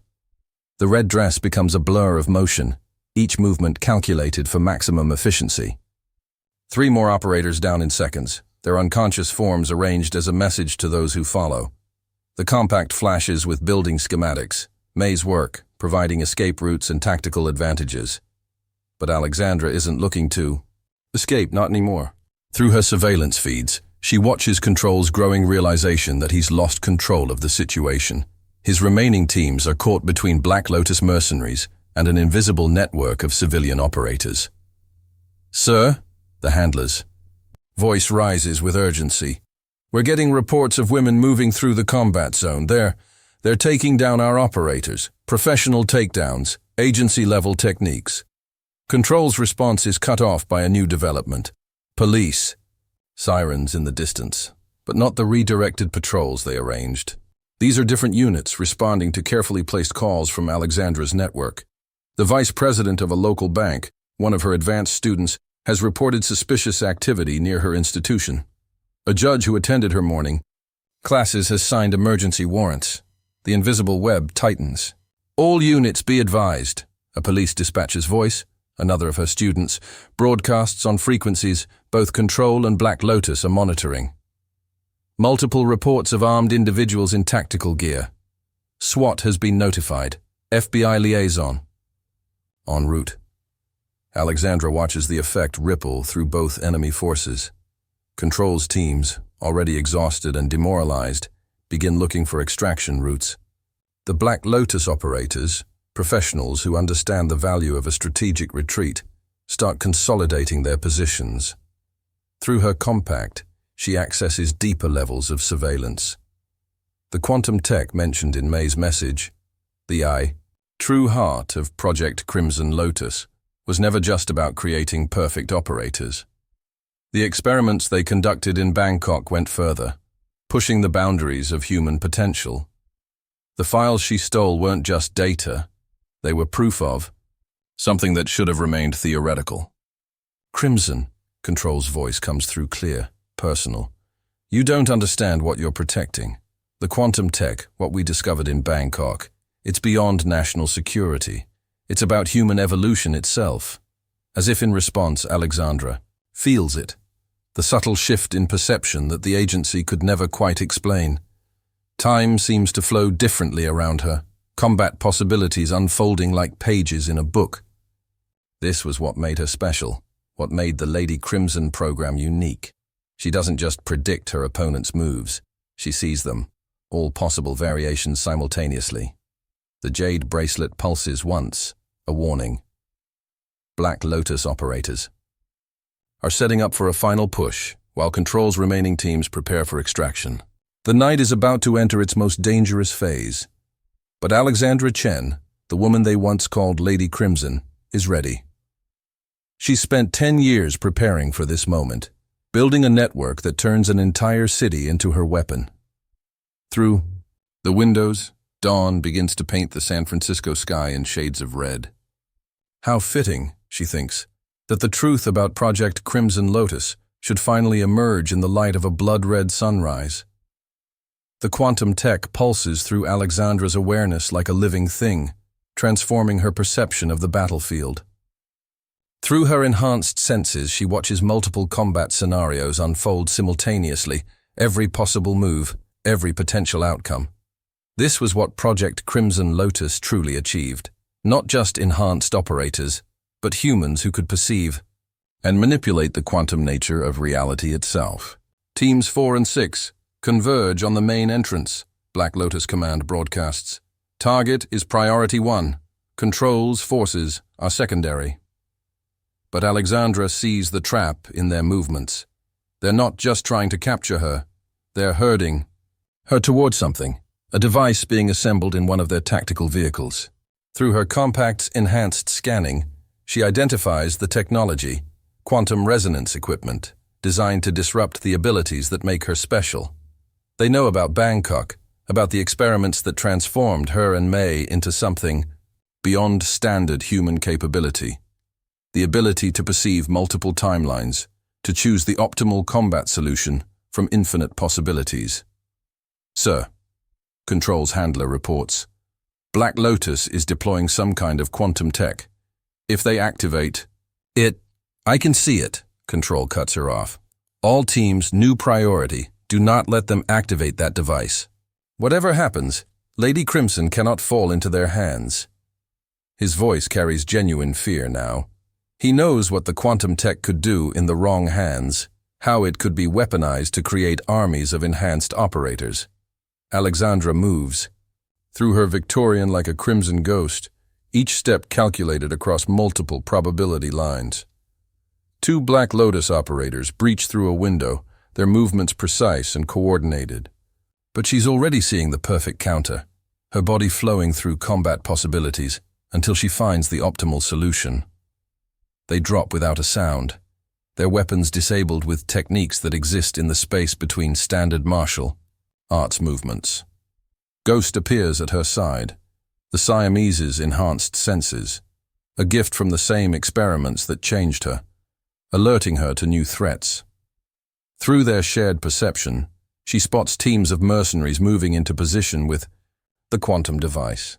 The red dress becomes a blur of motion, each movement calculated for maximum efficiency. 3 more operators down in seconds, their unconscious forms arranged as a message to those who follow. The compact flashes with building schematics, maze work, providing escape routes and tactical advantages. But Alexandra isn't looking to escape, not anymore. Through her surveillance feeds, she watches Control's growing realization that he's lost control of the situation. His remaining teams are caught between Black Lotus mercenaries and an invisible network of civilian operators. Sir, the handler's voice rises with urgency. We're getting reports of women moving through the combat zone. They're taking down our operators, professional takedowns, agency-level techniques. Control's response is cut off by a new development. Police. Sirens in the distance, but not the redirected patrols they arranged. These are different units responding to carefully placed calls from Alexandra's network. The vice president of a local bank, one of her advanced students, has reported suspicious activity near her institution. A judge who attended her morning classes has signed emergency warrants. The invisible web tightens. All units be advised. A police dispatcher's voice, another of her students, broadcasts on frequencies both Control and Black Lotus are monitoring. Multiple reports of armed individuals in tactical gear. SWAT has been notified. FBI liaison. En route. Alexandra watches the effect ripple through both enemy forces. Control's teams, already exhausted and demoralized, begin looking for extraction routes. The Black Lotus operators, professionals who understand the value of a strategic retreat, start consolidating their positions. Through her compact, she accesses deeper levels of surveillance. The quantum tech mentioned in May's message, the true heart of Project Crimson Lotus, was never just about creating perfect operators. The experiments they conducted in Bangkok went further, pushing the boundaries of human potential. The files she stole weren't just data, they were proof of something that should have remained theoretical. Crimson, Control's voice comes through clear, personal. You don't understand what you're protecting. The quantum tech, what we discovered in Bangkok, it's beyond national security. It's about human evolution itself. As if in response, Alexandra feels it. The subtle shift in perception that the agency could never quite explain. Time seems to flow differently around her, combat possibilities unfolding like pages in a book. This was what made her special, what made the Lady Crimson program unique. She doesn't just predict her opponent's moves, she sees them, all possible variations simultaneously. The jade bracelet pulses once, a warning. Black Lotus operators are setting up for a final push, while Control's remaining teams prepare for extraction. The night is about to enter its most dangerous phase. But Alexandra Chen, the woman they once called Lady Crimson, is ready. She's spent 10 years preparing for this moment, building a network that turns an entire city into her weapon. Through the windows, dawn begins to paint the San Francisco sky in shades of red. How fitting, she thinks, that the truth about Project Crimson Lotus should finally emerge in the light of a blood-red sunrise. The quantum tech pulses through Alexandra's awareness like a living thing, transforming her perception of the battlefield. Through her enhanced senses, she watches multiple combat scenarios unfold simultaneously, every possible move, every potential outcome. This was what Project Crimson Lotus truly achieved. Not just enhanced operators, but humans who could perceive and manipulate the quantum nature of reality itself. Teams 4 and 6 converge on the main entrance, Black Lotus Command broadcasts. Target is priority 1. Control's forces are secondary. But Alexandra sees the trap in their movements. They're not just trying to capture her, they're herding her towards something, a device being assembled in one of their tactical vehicles. Through her compact's enhanced scanning, she identifies the technology, quantum resonance equipment, designed to disrupt the abilities that make her special. They know about Bangkok, about the experiments that transformed her and May into something beyond standard human capability. The ability to perceive multiple timelines, to choose the optimal combat solution from infinite possibilities. Sir, Control's handler reports, Black Lotus is deploying some kind of quantum tech. If they activate it, I can see it, Control cuts her off. All teams, new priority, do not let them activate that device. Whatever happens, Lady Crimson cannot fall into their hands. His voice carries genuine fear now. He knows what the quantum tech could do in the wrong hands, how it could be weaponized to create armies of enhanced operators. Alexandra moves. Through her Victorian like a crimson ghost, each step calculated across multiple probability lines. 2 Black Lotus operators breach through a window, their movements precise and coordinated. But she's already seeing the perfect counter, her body flowing through combat possibilities until she finds the optimal solution. They drop without a sound, their weapons disabled with techniques that exist in the space between standard martial arts movements. Ghost appears at her side, the Siamese's enhanced senses, a gift from the same experiments that changed her, alerting her to new threats. Through their shared perception, she spots teams of mercenaries moving into position with the quantum device.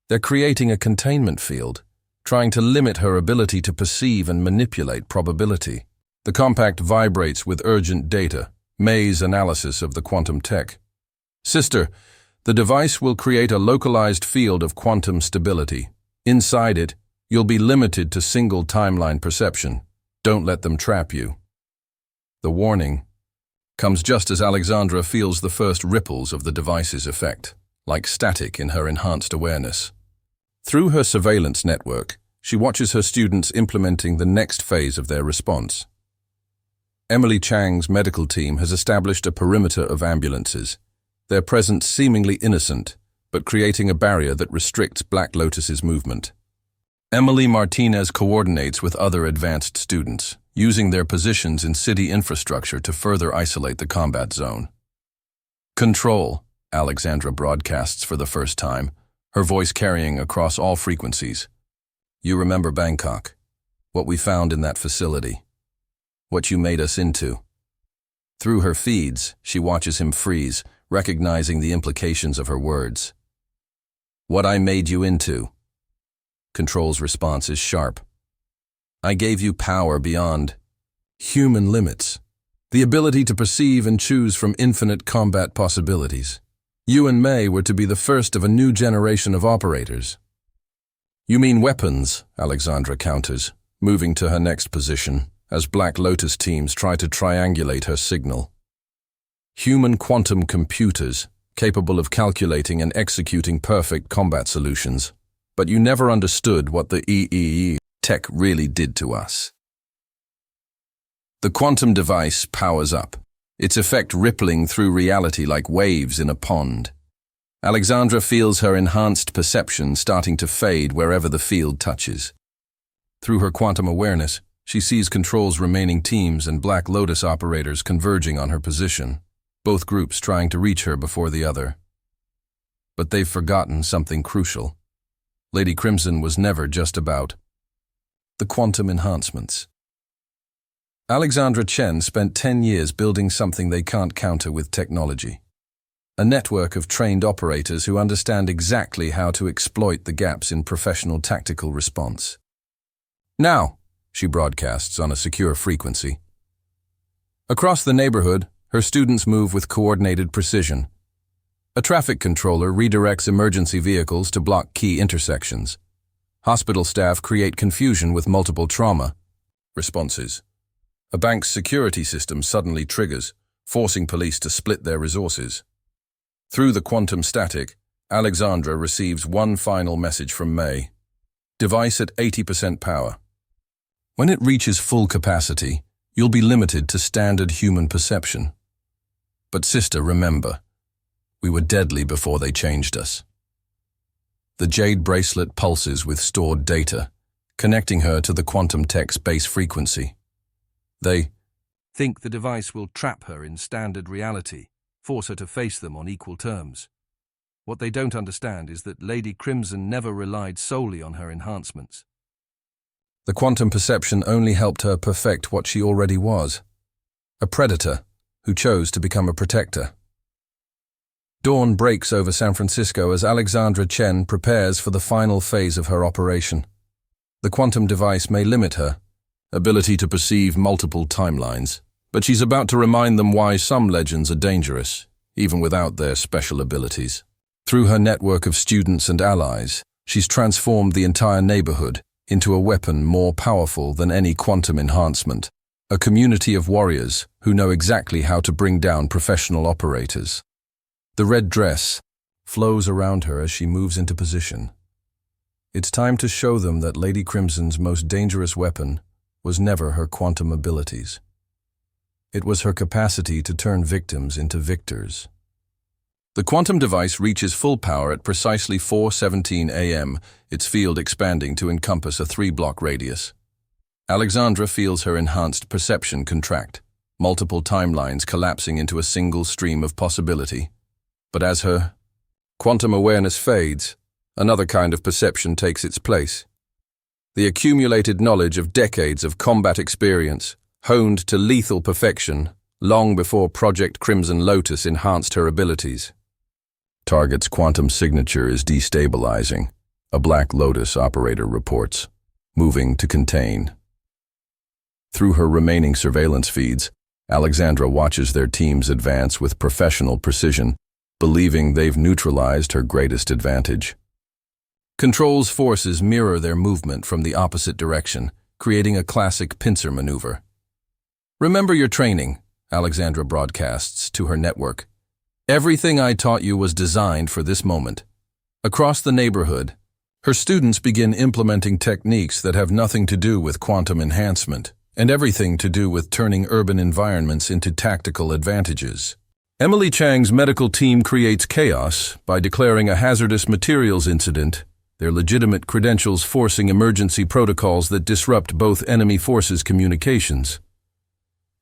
They're creating a containment field, trying to limit her ability to perceive and manipulate probability. The compact vibrates with urgent data, May's analysis of the quantum tech. Sister, the device will create a localized field of quantum stability. Inside it, you'll be limited to single timeline perception. Don't let them trap you. The warning comes just as Alexandra feels the first ripples of the device's effect, like static in her enhanced awareness. Through her surveillance network, she watches her students implementing the next phase of their response. Emily Chang's medical team has established a perimeter of ambulances, their presence seemingly innocent, but creating a barrier that restricts Black Lotus's movement. Emily Martinez coordinates with other advanced students, using their positions in city infrastructure to further isolate the combat zone. Control, Alexandra broadcasts for the first time, her voice carrying across all frequencies. You remember Bangkok, what we found in that facility, what you made us into. Through her feeds, she watches him freeze, recognizing the implications of her words. What I made you into. Control's response is sharp. I gave you power beyond human limits, the ability to perceive and choose from infinite combat possibilities. You and May were to be the first of a new generation of operators. You mean weapons, Alexandra counters, moving to her next position, as Black Lotus teams try to triangulate her signal. Human quantum computers, capable of calculating and executing perfect combat solutions. But you never understood what the EEE tech really did to us. The quantum device powers up, its effect rippling through reality like waves in a pond. Alexandra feels her enhanced perception starting to fade wherever the field touches. Through her quantum awareness, she sees Control's remaining teams and Black Lotus operators converging on her position, both groups trying to reach her before the other. But they've forgotten something crucial. Lady Crimson was never just about the quantum enhancements. Alexandra Chen spent 10 years building something they can't counter with technology. A network of trained operators who understand exactly how to exploit the gaps in professional tactical response. Now, she broadcasts on a secure frequency. Across the neighborhood, her students move with coordinated precision. A traffic controller redirects emergency vehicles to block key intersections. Hospital staff create confusion with multiple trauma responses. A bank's security system suddenly triggers, forcing police to split their resources. Through the quantum static, Alexandra receives one final message from May. Device at 80% power. When it reaches full capacity, you'll be limited to standard human perception. But sister, remember, we were deadly before they changed us. The jade bracelet pulses with stored data, connecting her to the quantum tech's base frequency. They think the device will trap her in standard reality, force her to face them on equal terms. What they don't understand is that Lady Crimson never relied solely on her enhancements. The quantum perception only helped her perfect what she already was, a predator who chose to become a protector. Dawn breaks over San Francisco as Alexandra Chen prepares for the final phase of her operation. The quantum device may limit her ability to perceive multiple timelines, but she's about to remind them why some legends are dangerous, even without their special abilities. Through her network of students and allies, she's transformed the entire neighborhood into a weapon more powerful than any quantum enhancement, a community of warriors who know exactly how to bring down professional operators. The red dress flows around her as she moves into position. It's time to show them that Lady Crimson's most dangerous weapon was never her quantum abilities. It was her capacity to turn victims into victors. The quantum device reaches full power at precisely 4:17 a.m., its field expanding to encompass a 3-block radius. Alexandra feels her enhanced perception contract, multiple timelines collapsing into a single stream of possibility. But as her quantum awareness fades, another kind of perception takes its place. The accumulated knowledge of decades of combat experience, honed to lethal perfection, long before Project Crimson Lotus enhanced her abilities. Target's quantum signature is destabilizing, a Black Lotus operator reports, moving to contain. Through her remaining surveillance feeds, Alexandra watches their teams advance with professional precision, believing they've neutralized her greatest advantage. Control's forces mirror their movement from the opposite direction, creating a classic pincer maneuver. Remember your training, Alexandra broadcasts to her network. Everything I taught you was designed for this moment. Across the neighborhood, her students begin implementing techniques that have nothing to do with quantum enhancement, and everything to do with turning urban environments into tactical advantages. Emily Chang's medical team creates chaos by declaring a hazardous materials incident, their legitimate credentials forcing emergency protocols that disrupt both enemy forces' communications.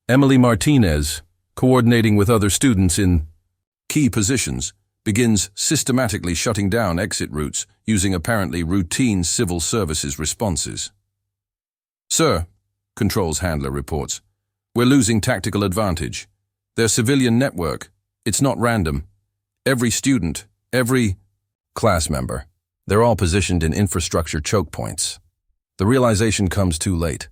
Emily Martinez, coordinating with other students in key positions, begins systematically shutting down exit routes using apparently routine civil services responses. "Sir," Controls handler reports, "we're losing tactical advantage. Their civilian network, it's not random. Every student, every class member, they're all positioned in infrastructure choke points." The realization comes too late.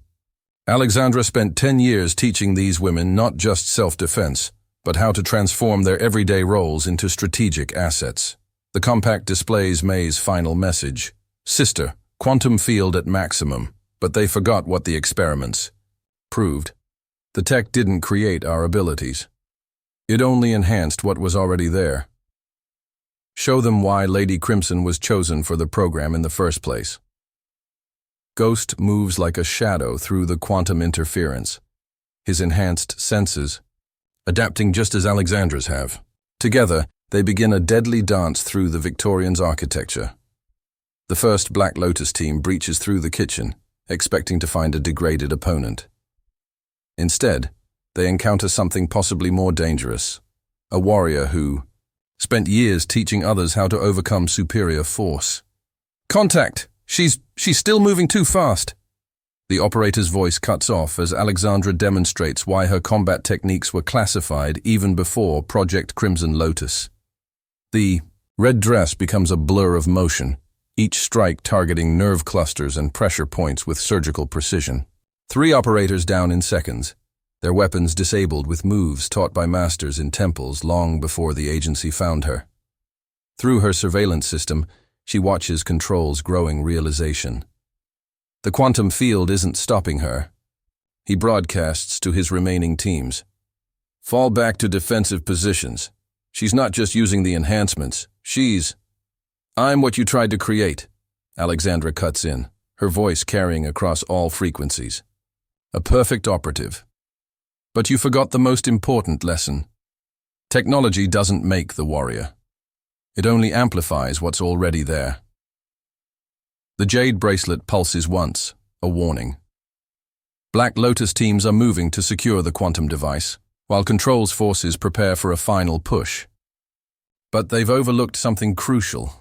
Alexandra spent 10 years teaching these women not just self-defense, but how to transform their everyday roles into strategic assets. The compact displays May's final message: "Sister, quantum field at maximum," but they forgot what the experiments proved. The tech didn't create our abilities. It only enhanced what was already there. Show them why Lady Crimson was chosen for the program in the first place. Ghost moves like a shadow through the quantum interference, his enhanced senses adapting just as Alexandra's have. Together, they begin a deadly dance through the Victorian's architecture. The first Black Lotus team breaches through the kitchen, expecting to find a degraded opponent. Instead, they encounter something possibly more dangerous, a warrior who spent years teaching others how to overcome superior force. "Contact! She's still moving too fast." The operator's voice cuts off as Alexandra demonstrates why her combat techniques were classified even before Project Crimson Lotus. The red dress becomes a blur of motion, each strike targeting nerve clusters and pressure points with surgical precision. 3 operators down in seconds, their weapons disabled with moves taught by masters in temples long before the agency found her. Through her surveillance system, she watches Control's growing realization. The quantum field isn't stopping her. He broadcasts to his remaining teams: "Fall back to defensive positions. She's not just using the enhancements. I'm what you tried to create." Alexandra cuts in, her voice carrying across all frequencies. "A perfect operative. But you forgot the most important lesson. Technology doesn't make the warrior. It only amplifies what's already there." The jade bracelet pulses once, a warning. Black Lotus teams are moving to secure the quantum device, while Control's forces prepare for a final push. But they've overlooked something crucial.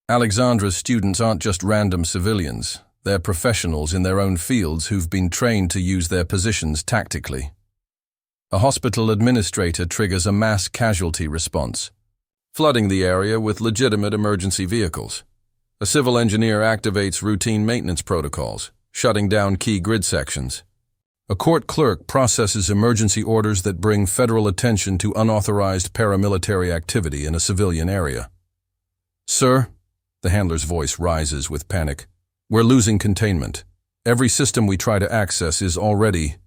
Alexandra's students aren't just random civilians. They're professionals in their own fields who've been trained to use their positions tactically. A hospital administrator triggers a mass casualty response, flooding the area with legitimate emergency vehicles. A civil engineer activates routine maintenance protocols, shutting down key grid sections. A court clerk processes emergency orders that bring federal attention to unauthorized paramilitary activity in a civilian area. "Sir," the handler's voice rises with panic, "we're losing containment. Every system we try to access is already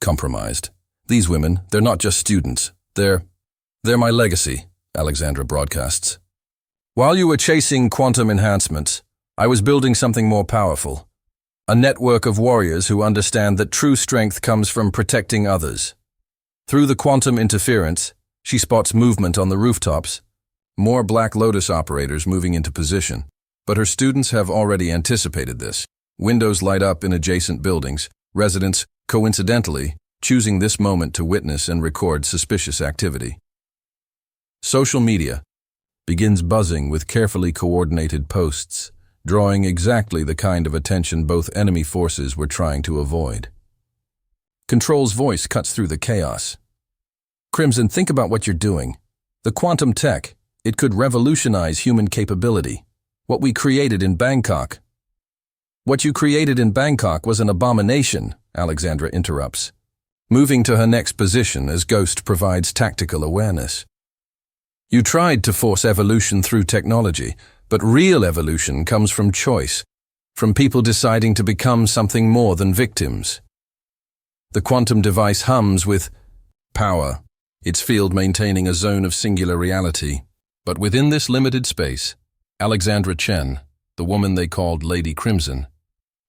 compromised. These women, they're not just students. They're my legacy," Alexandra broadcasts. "While you were chasing quantum enhancements, I was building something more powerful. A network of warriors who understand that true strength comes from protecting others." Through the quantum interference, she spots movement on the rooftops, more Black Lotus operators moving into position. But her students have already anticipated this. Windows light up in adjacent buildings, residents, coincidentally, choosing this moment to witness and record suspicious activity. Social media begins buzzing with carefully coordinated posts, drawing exactly the kind of attention both enemy forces were trying to avoid. Control's voice cuts through the chaos. "Crimson, think about what you're doing. The quantum tech, it could revolutionize human capability. What we created in Bangkok." "What you created in Bangkok was an abomination," Alexandra interrupts, moving to her next position as Ghost provides tactical awareness. "You tried to force evolution through technology, but real evolution comes from choice, from people deciding to become something more than victims." The quantum device hums with power, its field maintaining a zone of singular reality. But within this limited space, Alexandra Chen, the woman they called Lady Crimson,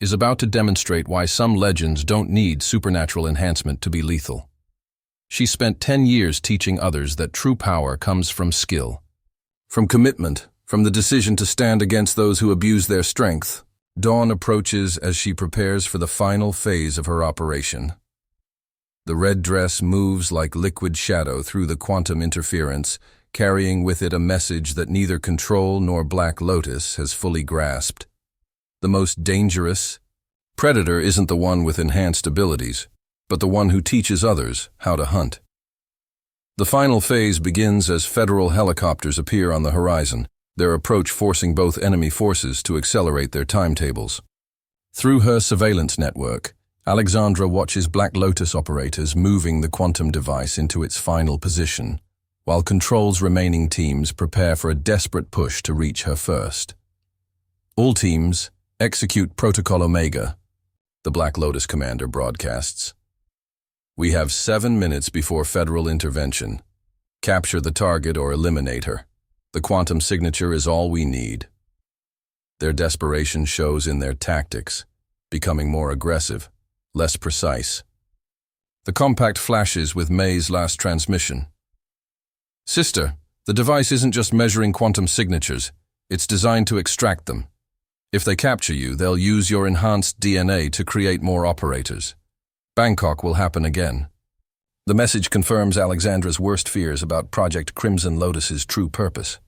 is about to demonstrate why some legends don't need supernatural enhancement to be lethal. She spent 10 years teaching others that true power comes from skill, from commitment, from the decision to stand against those who abuse their strength. Dawn approaches as she prepares for the final phase of her operation. The red dress moves like liquid shadow through the quantum interference, carrying with it a message that neither Control nor Black Lotus has fully grasped. The most dangerous predator isn't the one with enhanced abilities, but the one who teaches others how to hunt. The final phase begins as federal helicopters appear on the horizon, their approach forcing both enemy forces to accelerate their timetables. Through her surveillance network, Alexandra watches Black Lotus operators moving the quantum device into its final position, while Control's remaining teams prepare for a desperate push to reach her first. All teams, execute Protocol Omega, the Black Lotus commander broadcasts. We have 7 minutes before federal intervention. Capture the target or eliminate her. The quantum signature is all we need. Their desperation shows in their tactics, becoming more aggressive, less precise. The compact flashes with May's last transmission. Sister, the device isn't just measuring quantum signatures, it's designed to extract them. If they capture you, they'll use your enhanced DNA to create more operators. Bangkok will happen again. The message confirms Alexandra's worst fears about Project Crimson Lotus's true purpose.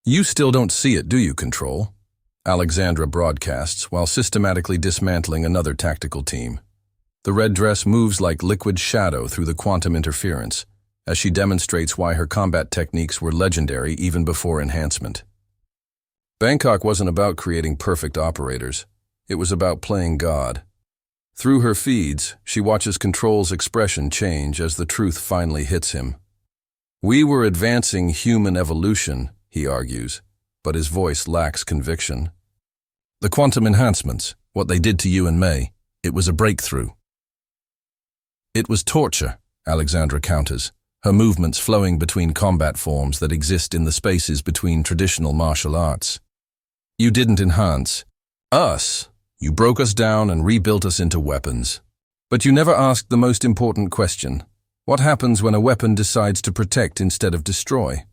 You still don't see it, do you, Control? Alexandra broadcasts while systematically dismantling another tactical team. The red dress moves like liquid shadow through the quantum interference, as she demonstrates why her combat techniques were legendary even before enhancement. Bangkok wasn't about creating perfect operators. It was about playing God. Through her feeds, she watches Control's expression change as the truth finally hits him. We were advancing human evolution, he argues, but his voice lacks conviction. The quantum enhancements, what they did to you and May, it was a breakthrough. It was torture, Alexandra counters, her movements flowing between combat forms that exist in the spaces between traditional martial arts. You didn't enhance us. You broke us down and rebuilt us into weapons. But you never asked the most important question. What happens when a weapon decides to protect instead of destroy?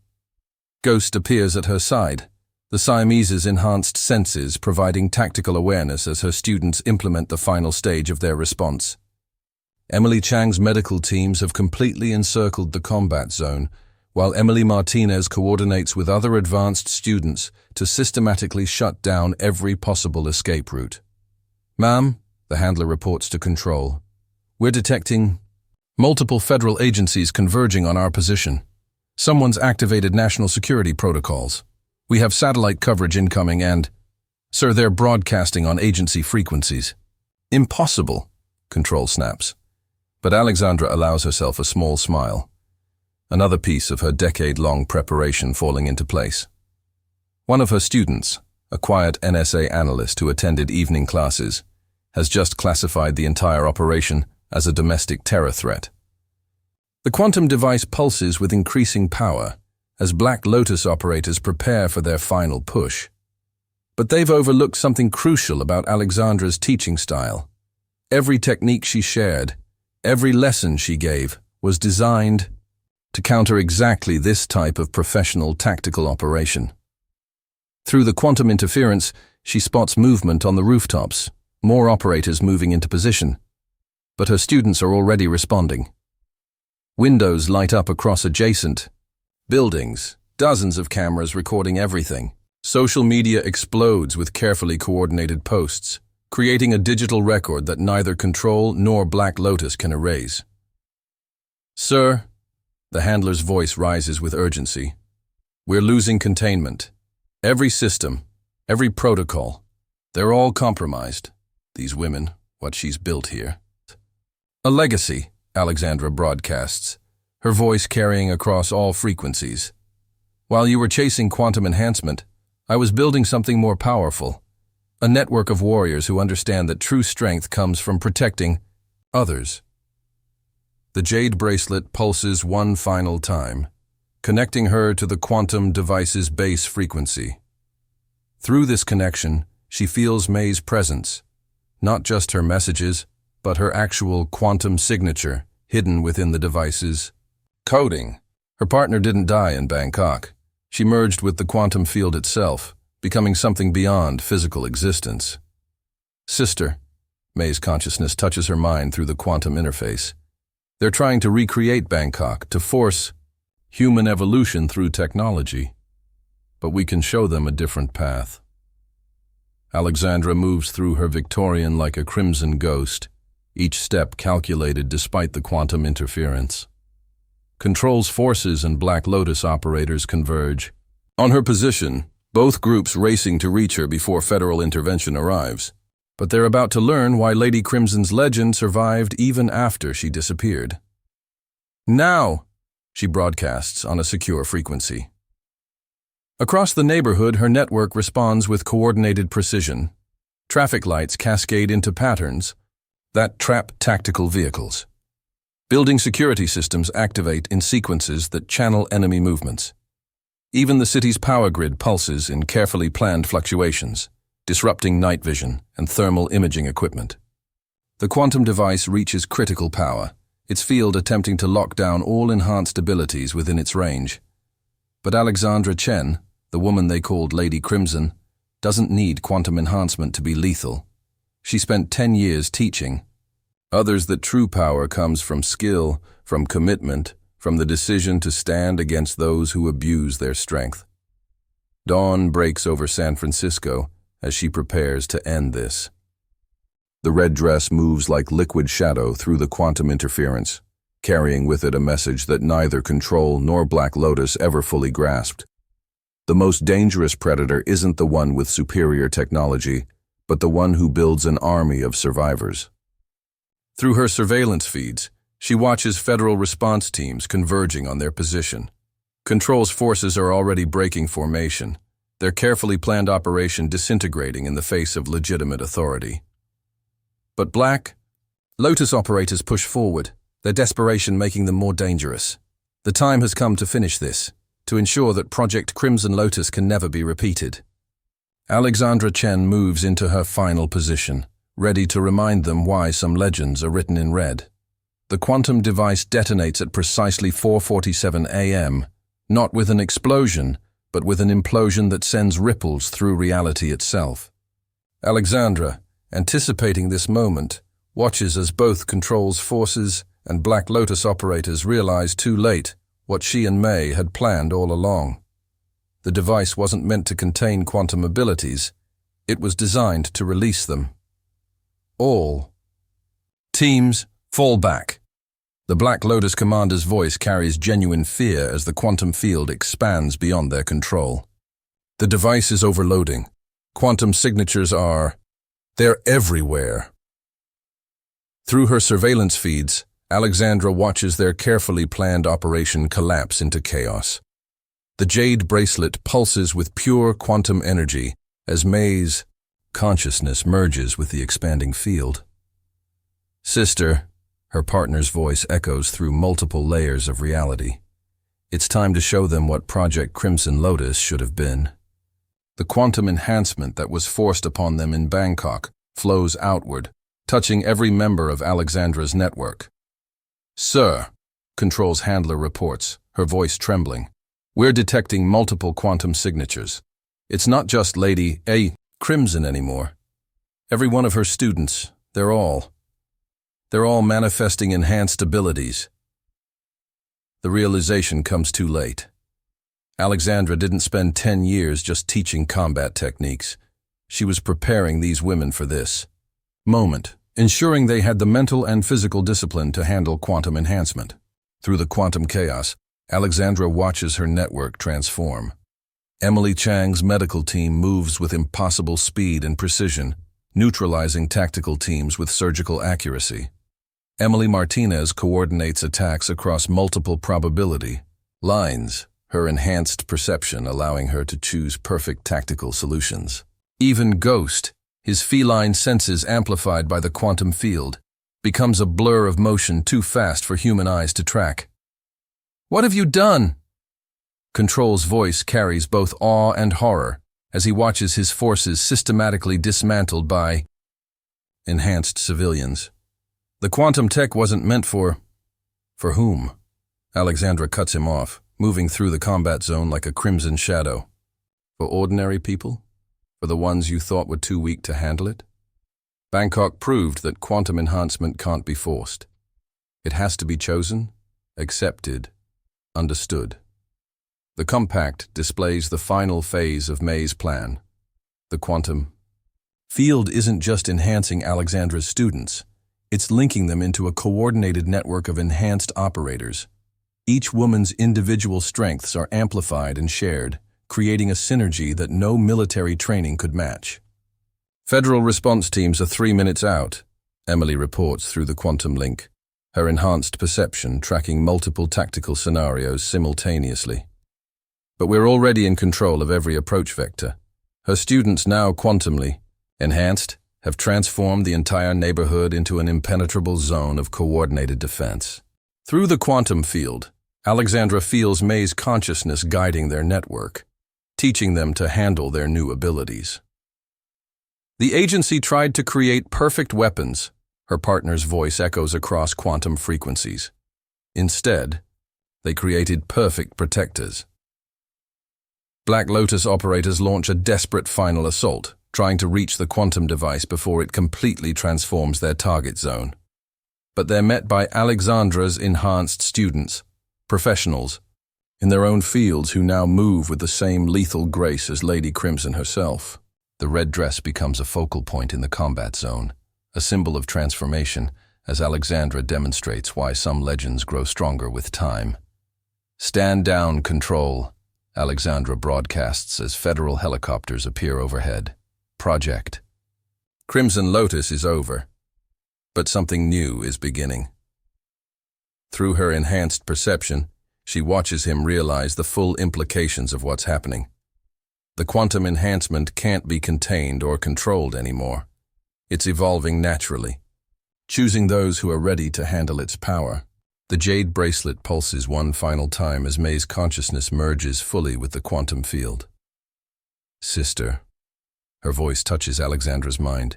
Ghost appears at her side, the Siamese's enhanced senses providing tactical awareness as her students implement the final stage of their response. Emily Chang's medical teams have completely encircled the combat zone, while Emily Martinez coordinates with other advanced students to systematically shut down every possible escape route. Ma'am, the handler reports to Control, we're detecting multiple federal agencies converging on our position. Someone's activated national security protocols. We have satellite coverage incoming and, sir, they're broadcasting on agency frequencies. Impossible, Control snaps. But Alexandra allows herself a small smile, another piece of her decade-long preparation falling into place. One of her students, a quiet NSA analyst who attended evening classes, has just classified the entire operation as a domestic terror threat. The quantum device pulses with increasing power as Black Lotus operators prepare for their final push. But they've overlooked something crucial about Alexandra's teaching style. Every technique she shared, every lesson she gave, was designed to counter exactly this type of professional tactical operation. Through the quantum interference, she spots movement on the rooftops, more operators moving into position. But her students are already responding. Windows light up across adjacent buildings, dozens of cameras recording everything. Social media explodes with carefully coordinated posts, creating a digital record that neither Control nor Black Lotus can erase. Sir, the handler's voice rises with urgency. We're losing containment. Every system, every protocol, they're all compromised. These women, what she's built here. A legacy, Alexandra broadcasts, her voice carrying across all frequencies. While you were chasing quantum enhancement, I was building something more powerful. A network of warriors who understand that true strength comes from protecting others. The jade bracelet pulses one final time, connecting her to the quantum device's base frequency. Through this connection, she feels May's presence, not just her messages, but her actual quantum signature hidden within the device's coding. Her partner didn't die in Bangkok. She merged with the quantum field itself, becoming something beyond physical existence. Sister, May's consciousness touches her mind through the quantum interface. They're trying to recreate Bangkok, to force human evolution through technology. But we can show them a different path. Alexandra moves through her Victorian like a crimson ghost, each step calculated despite the quantum interference. Control's forces and Black Lotus operators converge. On her position, both groups racing to reach her before federal intervention arrives. But they're about to learn why Lady Crimson's legend survived even after she disappeared. Now, she broadcasts on a secure frequency. Across the neighborhood, her network responds with coordinated precision. Traffic lights cascade into patterns that trap tactical vehicles. Building security systems activate in sequences that channel enemy movements. Even the city's power grid pulses in carefully planned fluctuations, disrupting night vision and thermal imaging equipment. The quantum device reaches critical power, its field attempting to lock down all enhanced abilities within its range. But Alexandra Chen, the woman they called Lady Crimson, doesn't need quantum enhancement to be lethal. She spent 10 years teaching others that true power comes from skill, from commitment, from the decision to stand against those who abuse their strength. Dawn breaks over San Francisco as she prepares to end this. The red dress moves like liquid shadow through the quantum interference, carrying with it a message that neither Control nor Black Lotus ever fully grasped. The most dangerous predator isn't the one with superior technology, but the one who builds an army of survivors. Through her surveillance feeds, she watches federal response teams converging on their position. Control's forces are already breaking formation, their carefully planned operation disintegrating in the face of legitimate authority. But Black Lotus operators push forward, their desperation making them more dangerous. The time has come to finish this, to ensure that Project Crimson Lotus can never be repeated. Alexandra Chen moves into her final position, ready to remind them why some legends are written in red. The quantum device detonates at precisely 4:47 a.m., not with an explosion, but with an implosion that sends ripples through reality itself. Alexandra, anticipating this moment, watches as both Control's forces and Black Lotus operators realize too late what she and May had planned all along. The device wasn't meant to contain quantum abilities, it was designed to release them. All teams fall back. The Black Lotus commander's voice carries genuine fear as the quantum field expands beyond their control. The device is overloading. Quantum signatures they're everywhere. Through her surveillance feeds, Alexandra watches their carefully planned operation collapse into chaos. The jade bracelet pulses with pure quantum energy as May's consciousness merges with the expanding field. Sister, her partner's voice echoes through multiple layers of reality. It's time to show them what Project Crimson Lotus should have been. The quantum enhancement that was forced upon them in Bangkok flows outward, touching every member of Alexandra's network. Sir, Control's handler reports, her voice trembling. We're detecting multiple quantum signatures. It's not just Lady Crimson anymore. Every one of her students, they're all manifesting enhanced abilities. The realization comes too late. Alexandra didn't spend 10 years just teaching combat techniques. She was preparing these women for this moment, ensuring they had the mental and physical discipline to handle quantum enhancement. Through the quantum chaos, Alexandra watches her network transform. Emily Chang's medical team moves with impossible speed and precision, neutralizing tactical teams with surgical accuracy. Emily Martinez coordinates attacks across multiple probability lines, her enhanced perception allowing her to choose perfect tactical solutions. Even Ghost, his feline senses amplified by the quantum field, becomes a blur of motion too fast for human eyes to track. "What have you done?" Control's voice carries both awe and horror as he watches his forces systematically dismantled by enhanced civilians. The quantum tech wasn't meant for whom? Alexandra cuts him off, moving through the combat zone like a crimson shadow. For ordinary people? For the ones you thought were too weak to handle it? Bangkok proved that quantum enhancement can't be forced. It has to be chosen, accepted, understood. The compact displays the final phase of May's plan. The quantum field isn't just enhancing Alexandra's students, it's linking them into a coordinated network of enhanced operators. Each woman's individual strengths are amplified and shared, creating a synergy that no military training could match. Federal response teams are 3 minutes out, Emily reports through the quantum link, her enhanced perception tracking multiple tactical scenarios simultaneously. But we're already in control of every approach vector. Her students, now quantumly enhanced, have transformed the entire neighborhood into an impenetrable zone of coordinated defense. Through the quantum field, Alexandra feels May's consciousness guiding their network, teaching them to handle their new abilities. The agency tried to create perfect weapons, her partner's voice echoes across quantum frequencies. Instead, they created perfect protectors. Black Lotus operators launch a desperate final assault, trying to reach the quantum device before it completely transforms their target zone. But they're met by Alexandra's enhanced students, professionals, in their own fields who now move with the same lethal grace as Lady Crimson herself. The red dress becomes a focal point in the combat zone, a symbol of transformation, as Alexandra demonstrates why some legends grow stronger with time. "Stand down, Control," Alexandra broadcasts as federal helicopters appear overhead. Project Crimson Lotus is over, but something new is beginning. Through her enhanced perception, she watches him realize the full implications of what's happening. The quantum enhancement can't be contained or controlled anymore. It's evolving naturally, choosing those who are ready to handle its power. The jade bracelet pulses one final time as May's consciousness merges fully with the quantum field. "Sister," her voice touches Alexandra's mind.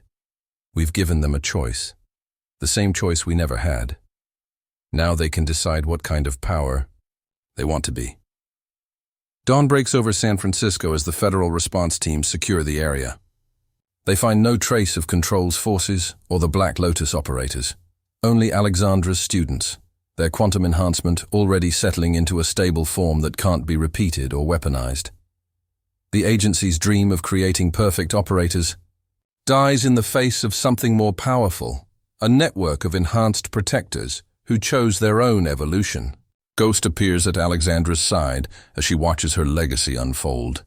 "We've given them a choice. The same choice we never had. Now they can decide what kind of power they want to be." Dawn breaks over San Francisco as the federal response teams secure the area. They find no trace of Control's forces or the Black Lotus operators, only Alexandra's students, their quantum enhancement already settling into a stable form that can't be repeated or weaponized. The agency's dream of creating perfect operators dies in the face of something more powerful, a network of enhanced protectors who chose their own evolution. Ghost appears at Alexandra's side as she watches her legacy unfold.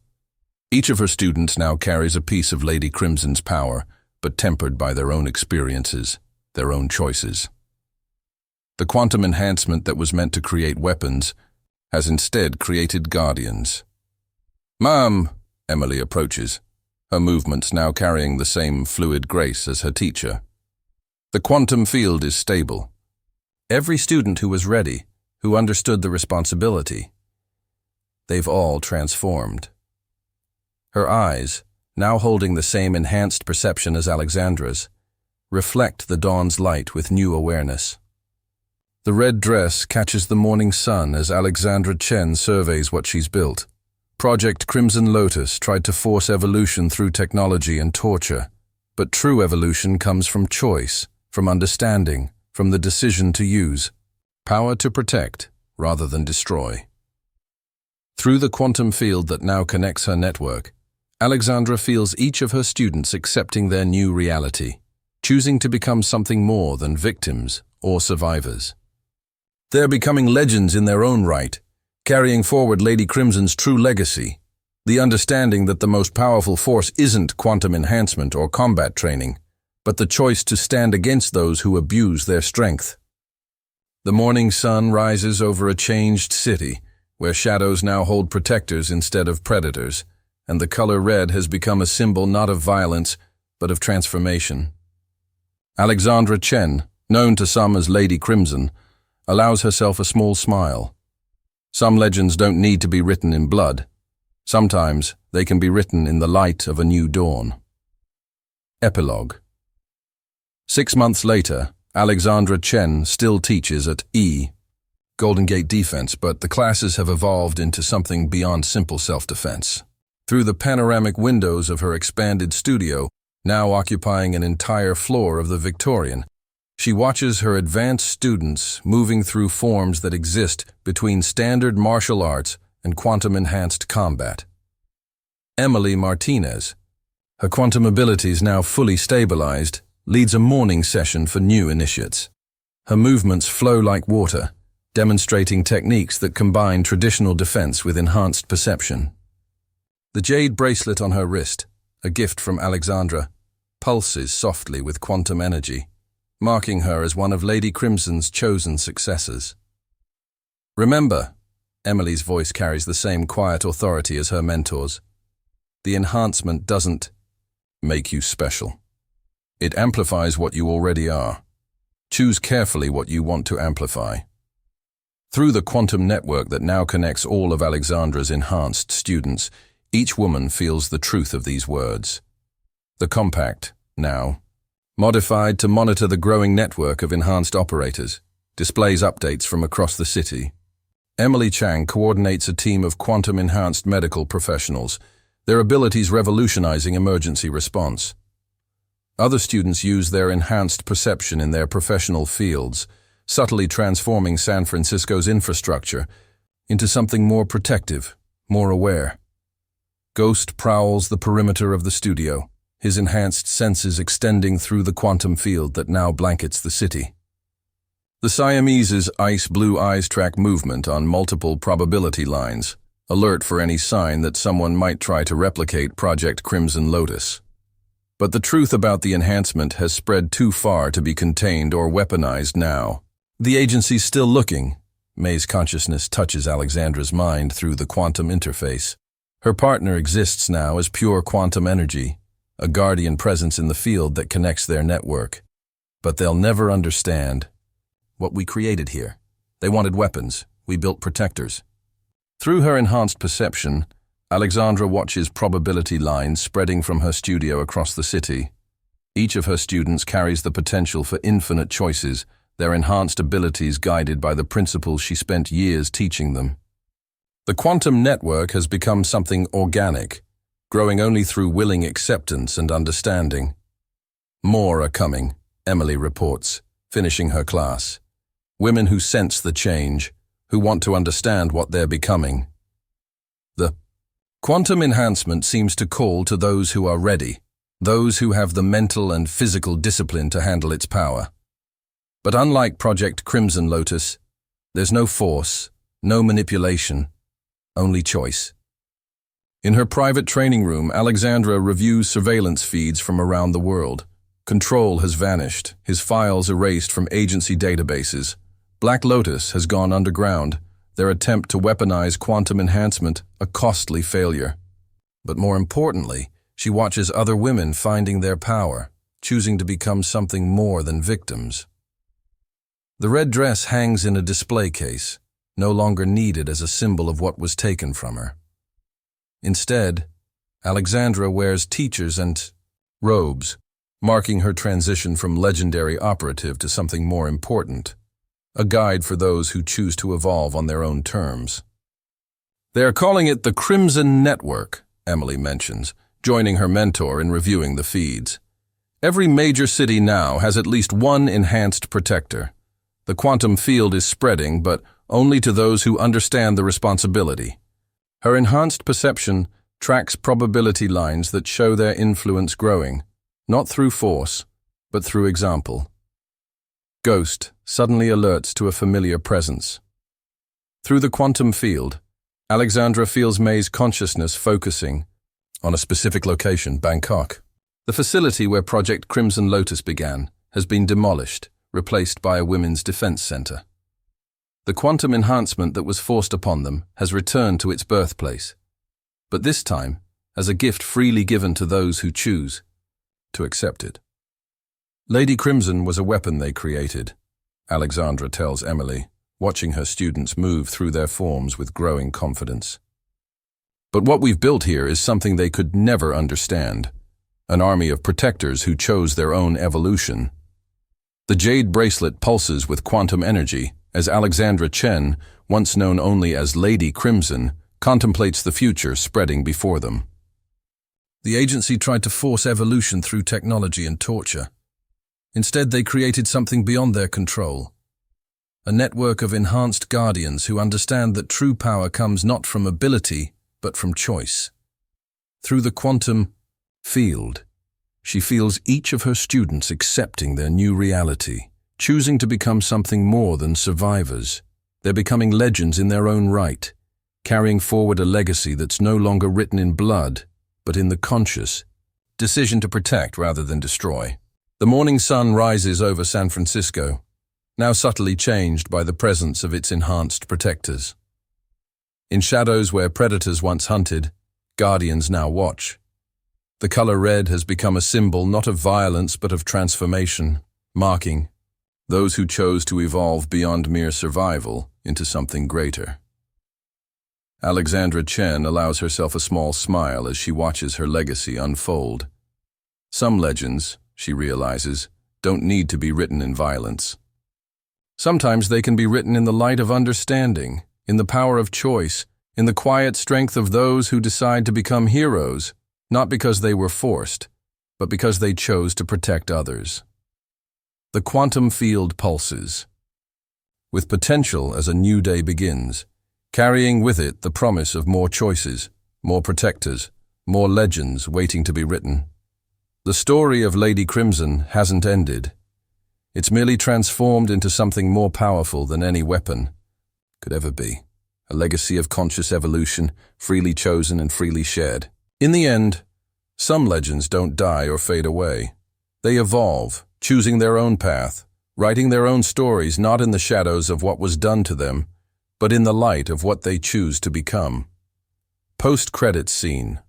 Each of her students now carries a piece of Lady Crimson's power, but tempered by their own experiences, their own choices. The quantum enhancement that was meant to create weapons has instead created guardians. "Ma'am," Emily approaches, her movements now carrying the same fluid grace as her teacher. The quantum field is stable. Every student who was ready, who understood the responsibility, they've all transformed. Her eyes, now holding the same enhanced perception as Alexandra's, reflect the dawn's light with new awareness. The red dress catches the morning sun as Alexandra Chen surveys what she's built. Project Crimson Lotus tried to force evolution through technology and torture, but true evolution comes from choice, from understanding, from the decision to use. Power to protect, rather than destroy. Through the quantum field that now connects her network, Alexandra feels each of her students accepting their new reality, choosing to become something more than victims or survivors. They're becoming legends in their own right, carrying forward Lady Crimson's true legacy, the understanding that the most powerful force isn't quantum enhancement or combat training, but the choice to stand against those who abuse their strength. The morning sun rises over a changed city, where shadows now hold protectors instead of predators, and the color red has become a symbol not of violence, but of transformation. Alexandra Chen, known to some as Lady Crimson, allows herself a small smile. Some legends don't need to be written in blood. Sometimes they can be written in the light of a new dawn. Epilogue. 6 months later, Alexandra Chen still teaches at Golden Gate Defense, but the classes have evolved into something beyond simple self-defense. Through the panoramic windows of her expanded studio, now occupying an entire floor of the Victorian, she watches her advanced students moving through forms that exist between standard martial arts and quantum-enhanced combat. Emily Martinez, her quantum abilities now fully stabilized, leads a morning session for new initiates. Her movements flow like water, demonstrating techniques that combine traditional defense with enhanced perception. The jade bracelet on her wrist, a gift from Alexandra, pulses softly with quantum energy, marking her as one of Lady Crimson's chosen successors. Remember, Emily's voice carries the same quiet authority as her mentors. The enhancement doesn't make you special. It amplifies what you already are. Choose carefully what you want to amplify. Through the quantum network that now connects all of Alexandra's enhanced students, each woman feels the truth of these words. The compact, now, modified to monitor the growing network of enhanced operators, displays updates from across the city. Emily Chang coordinates a team of quantum-enhanced medical professionals, their abilities revolutionizing emergency response. Other students use their enhanced perception in their professional fields, subtly transforming San Francisco's infrastructure into something more protective, more aware. Ghost prowls the perimeter of the studio, his enhanced senses extending through the quantum field that now blankets the city. The Siamese's ice blue eyes track movement on multiple probability lines, alert for any sign that someone might try to replicate Project Crimson Lotus. But the truth about the enhancement has spread too far to be contained or weaponized now. The agency's still looking. May's consciousness touches Alexandra's mind through the quantum interface. Her partner exists now as pure quantum energy, a guardian presence in the field that connects their network. But they'll never understand what we created here. They wanted weapons. We built protectors. Through her enhanced perception, Alexandra watches probability lines spreading from her studio across the city. Each of her students carries the potential for infinite choices, their enhanced abilities guided by the principles she spent years teaching them. The quantum network has become something organic, growing only through willing acceptance and understanding. More are coming, Emily reports, finishing her class. Women who sense the change, who want to understand what they're becoming. The quantum enhancement seems to call to those who are ready, those who have the mental and physical discipline to handle its power. But unlike Project Crimson Lotus, there's no force, no manipulation, only choice. In her private training room, Alexandra reviews surveillance feeds from around the world. Control has vanished, his files erased from agency databases. Black Lotus has gone underground, their attempt to weaponize quantum enhancement a costly failure. But more importantly, she watches other women finding their power, choosing to become something more than victims. The red dress hangs in a display case, no longer needed as a symbol of what was taken from her. Instead, Alexandra wears teachers and robes, marking her transition from legendary operative to something more important. A guide for those who choose to evolve on their own terms. They are calling it the Crimson Network, Emily mentions, joining her mentor in reviewing the feeds. Every major city now has at least one enhanced protector. The quantum field is spreading, but only to those who understand the responsibility. Her enhanced perception tracks probability lines that show their influence growing, not through force, but through example. Ghost suddenly alerts to a familiar presence. Through the quantum field, Alexandra feels May's consciousness focusing on a specific location, Bangkok. The facility where Project Crimson Lotus began has been demolished, replaced by a women's defense center. The quantum enhancement that was forced upon them has returned to its birthplace, but this time as a gift freely given to those who choose to accept it. Lady Crimson was a weapon they created, Alexandra tells Emily, watching her students move through their forms with growing confidence. But what we've built here is something they could never understand, an army of protectors who chose their own evolution, The jade bracelet pulses with quantum energy as Alexandra Chen, once known only as Lady Crimson, contemplates the future spreading before them. The agency tried to force evolution through technology and torture. Instead, they created something beyond their control. A network of enhanced guardians who understand that true power comes not from ability, but from choice. Through the quantum field, she feels each of her students accepting their new reality, choosing to become something more than survivors. They're becoming legends in their own right, carrying forward a legacy that's no longer written in blood, but in the conscious decision to protect rather than destroy. The morning sun rises over San Francisco, now subtly changed by the presence of its enhanced protectors. In shadows where predators once hunted, guardians now watch. The color red has become a symbol not of violence but of transformation, marking those who chose to evolve beyond mere survival into something greater. Alexandra Chen allows herself a small smile as she watches her legacy unfold. Some legends, she realizes, don't need to be written in violence. Sometimes they can be written in the light of understanding, in the power of choice, in the quiet strength of those who decide to become heroes, not because they were forced, but because they chose to protect others. The quantum field pulses, with potential as a new day begins, carrying with it the promise of more choices, more protectors, more legends waiting to be written. The story of Lady Crimson hasn't ended. It's merely transformed into something more powerful than any weapon could ever be. A legacy of conscious evolution, freely chosen and freely shared. In the end, some legends don't die or fade away. They evolve, choosing their own path, writing their own stories not in the shadows of what was done to them, but in the light of what they choose to become. Post-credits scene.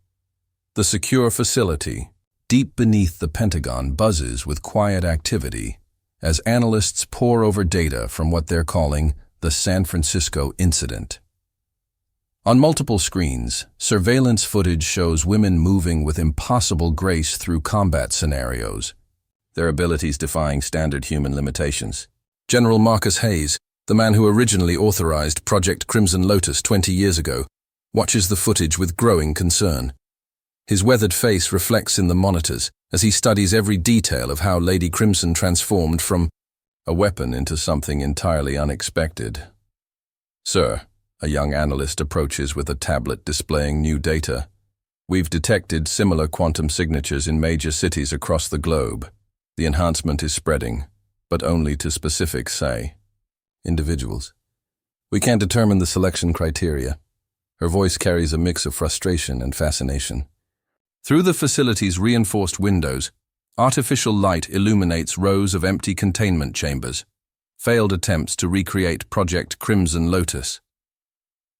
The secure facility, deep beneath the Pentagon, buzzes with quiet activity as analysts pore over data from what they're calling the San Francisco incident. On multiple screens, surveillance footage shows women moving with impossible grace through combat scenarios, their abilities defying standard human limitations. General Marcus Hayes, the man who originally authorized Project Crimson Lotus 20 years ago, watches the footage with growing concern. His weathered face reflects in the monitors as he studies every detail of how Lady Crimson transformed from a weapon into something entirely unexpected. "Sir," a young analyst approaches with a tablet displaying new data. "We've detected similar quantum signatures in major cities across the globe. The enhancement is spreading, but only to specific, individuals. We can't determine the selection criteria." Her voice carries a mix of frustration and fascination. Through the facility's reinforced windows, artificial light illuminates rows of empty containment chambers, failed attempts to recreate Project Crimson Lotus.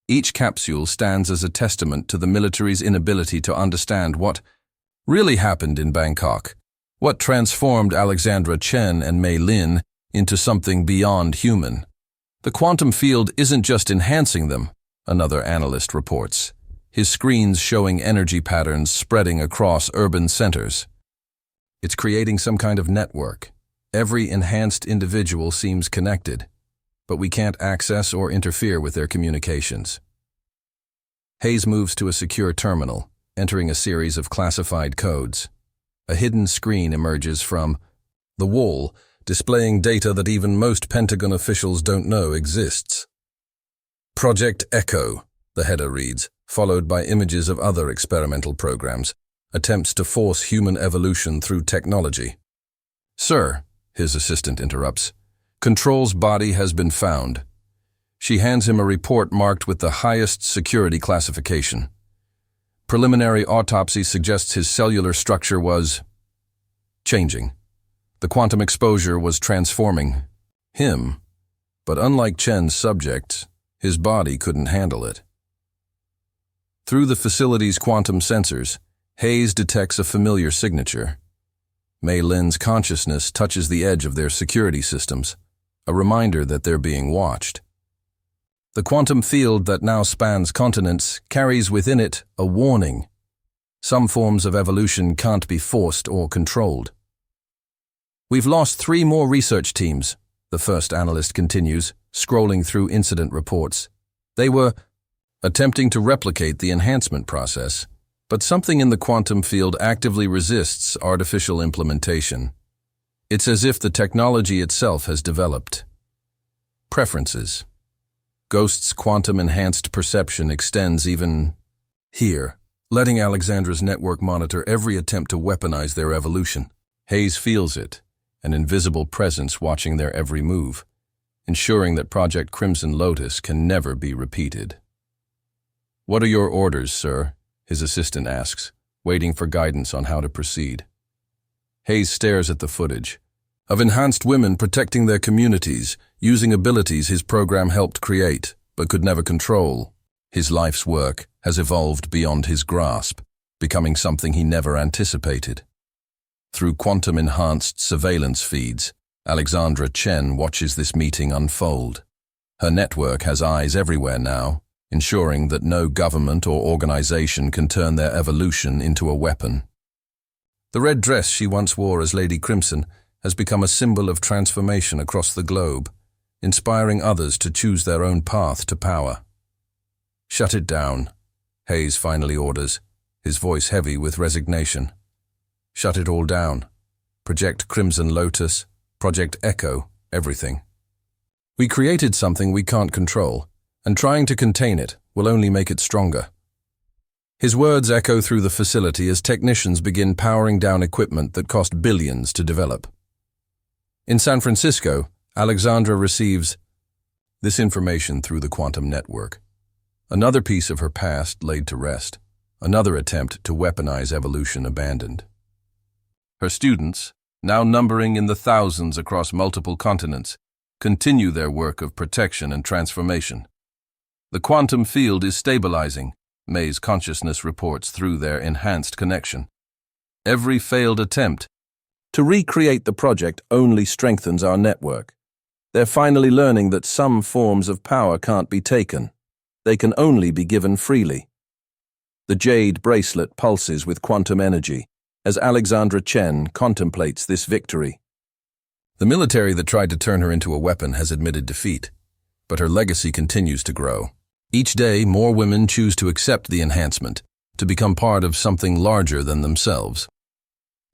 Each capsule stands as a testament to the military's inability to understand what really happened in Bangkok, what transformed Alexandra Chen and Mei Lin into something beyond human. The quantum field isn't just enhancing them, another analyst reports, his screens showing energy patterns spreading across urban centers. It's creating some kind of network. Every enhanced individual seems connected, but we can't access or interfere with their communications. Hayes moves to a secure terminal, entering a series of classified codes. A hidden screen emerges from the wall, displaying data that even most Pentagon officials don't know exists. Project Echo, the header reads, followed by images of other experimental programs, attempts to force human evolution through technology. "Sir," his assistant interrupts, "Control's body has been found." She hands him a report marked with the highest security classification. Preliminary autopsy suggests his cellular structure was changing. The quantum exposure was transforming him, but unlike Chen's subjects, his body couldn't handle it. Through the facility's quantum sensors, Hayes detects a familiar signature. Mei Lin's consciousness touches the edge of their security systems, a reminder that they're being watched. The quantum field that now spans continents carries within it a warning. Some forms of evolution can't be forced or controlled. We've lost 3 more research teams, the first analyst continues, scrolling through incident reports. They were attempting to replicate the enhancement process, but something in the quantum field actively resists artificial implementation. It's as if the technology itself has developed. Preferences. Ghost's quantum-enhanced perception extends even here, letting Alexandra's network monitor every attempt to weaponize their evolution. Hayes feels it, an invisible presence watching their every move, ensuring that Project Crimson Lotus can never be repeated. "What are your orders, sir?" his assistant asks, waiting for guidance on how to proceed. Hayes stares at the footage of enhanced women protecting their communities, using abilities his program helped create, but could never control. His life's work has evolved beyond his grasp, becoming something he never anticipated. Through quantum-enhanced surveillance feeds, Alexandra Chen watches this meeting unfold. Her network has eyes everywhere now, ensuring that no government or organization can turn their evolution into a weapon. The red dress she once wore as Lady Crimson has become a symbol of transformation across the globe, inspiring others to choose their own path to power. "Shut it down," Hayes finally orders, his voice heavy with resignation. "Shut it all down. Project Crimson Lotus, Project Echo, everything. We created something we can't control, and trying to contain it will only make it stronger." His words echo through the facility as technicians begin powering down equipment that cost billions to develop. In San Francisco, Alexandra receives this information through the quantum network. Another piece of her past laid to rest, another attempt to weaponize evolution abandoned. Her students, now numbering in the thousands across multiple continents, continue their work of protection and transformation. The quantum field is stabilizing, May's consciousness reports through their enhanced connection. Every failed attempt to recreate the project only strengthens our network. They're finally learning that some forms of power can't be taken. They can only be given freely. The jade bracelet pulses with quantum energy as Alexandra Chen contemplates this victory. The military that tried to turn her into a weapon has admitted defeat, but her legacy continues to grow. Each day, more women choose to accept the enhancement, to become part of something larger than themselves.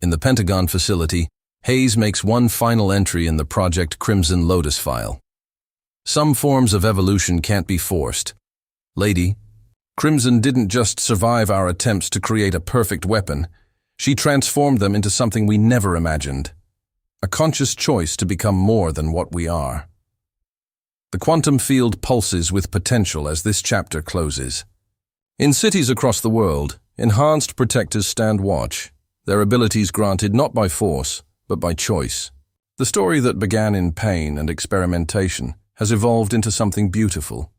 In the Pentagon facility, Hayes makes one final entry in the Project Crimson Lotus file. "Some forms of evolution can't be forced. Lady, Crimson didn't just survive our attempts to create a perfect weapon, she transformed them into something we never imagined. A conscious choice to become more than what we are." The quantum field pulses with potential as this chapter closes. In cities across the world, enhanced protectors stand watch, their abilities granted not by force, but by choice. The story that began in pain and experimentation has evolved into something beautiful,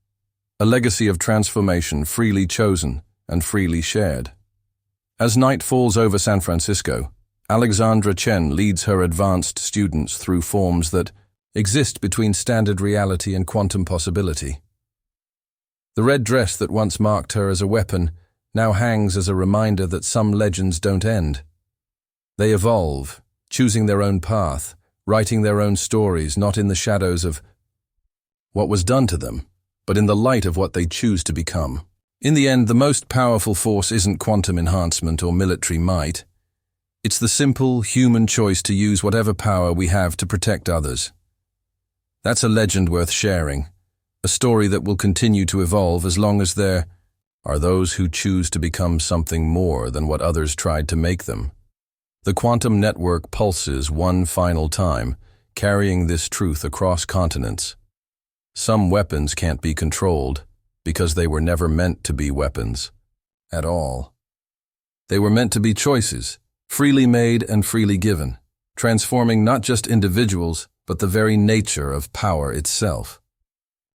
a legacy of transformation freely chosen and freely shared. As night falls over San Francisco, Alexandra Chen leads her advanced students through forms that exist between standard reality and quantum possibility. The red dress that once marked her as a weapon now hangs as a reminder that some legends don't end. They evolve, choosing their own path, writing their own stories, not in the shadows of what was done to them, but in the light of what they choose to become. In the end, the most powerful force isn't quantum enhancement or military might. It's the simple, human choice to use whatever power we have to protect others. That's a legend worth sharing, a story that will continue to evolve as long as there are those who choose to become something more than what others tried to make them. The quantum network pulses one final time, carrying this truth across continents. Some weapons can't be controlled because they were never meant to be weapons at all. They were meant to be choices, freely made and freely given, transforming not just individuals, but the very nature of power itself.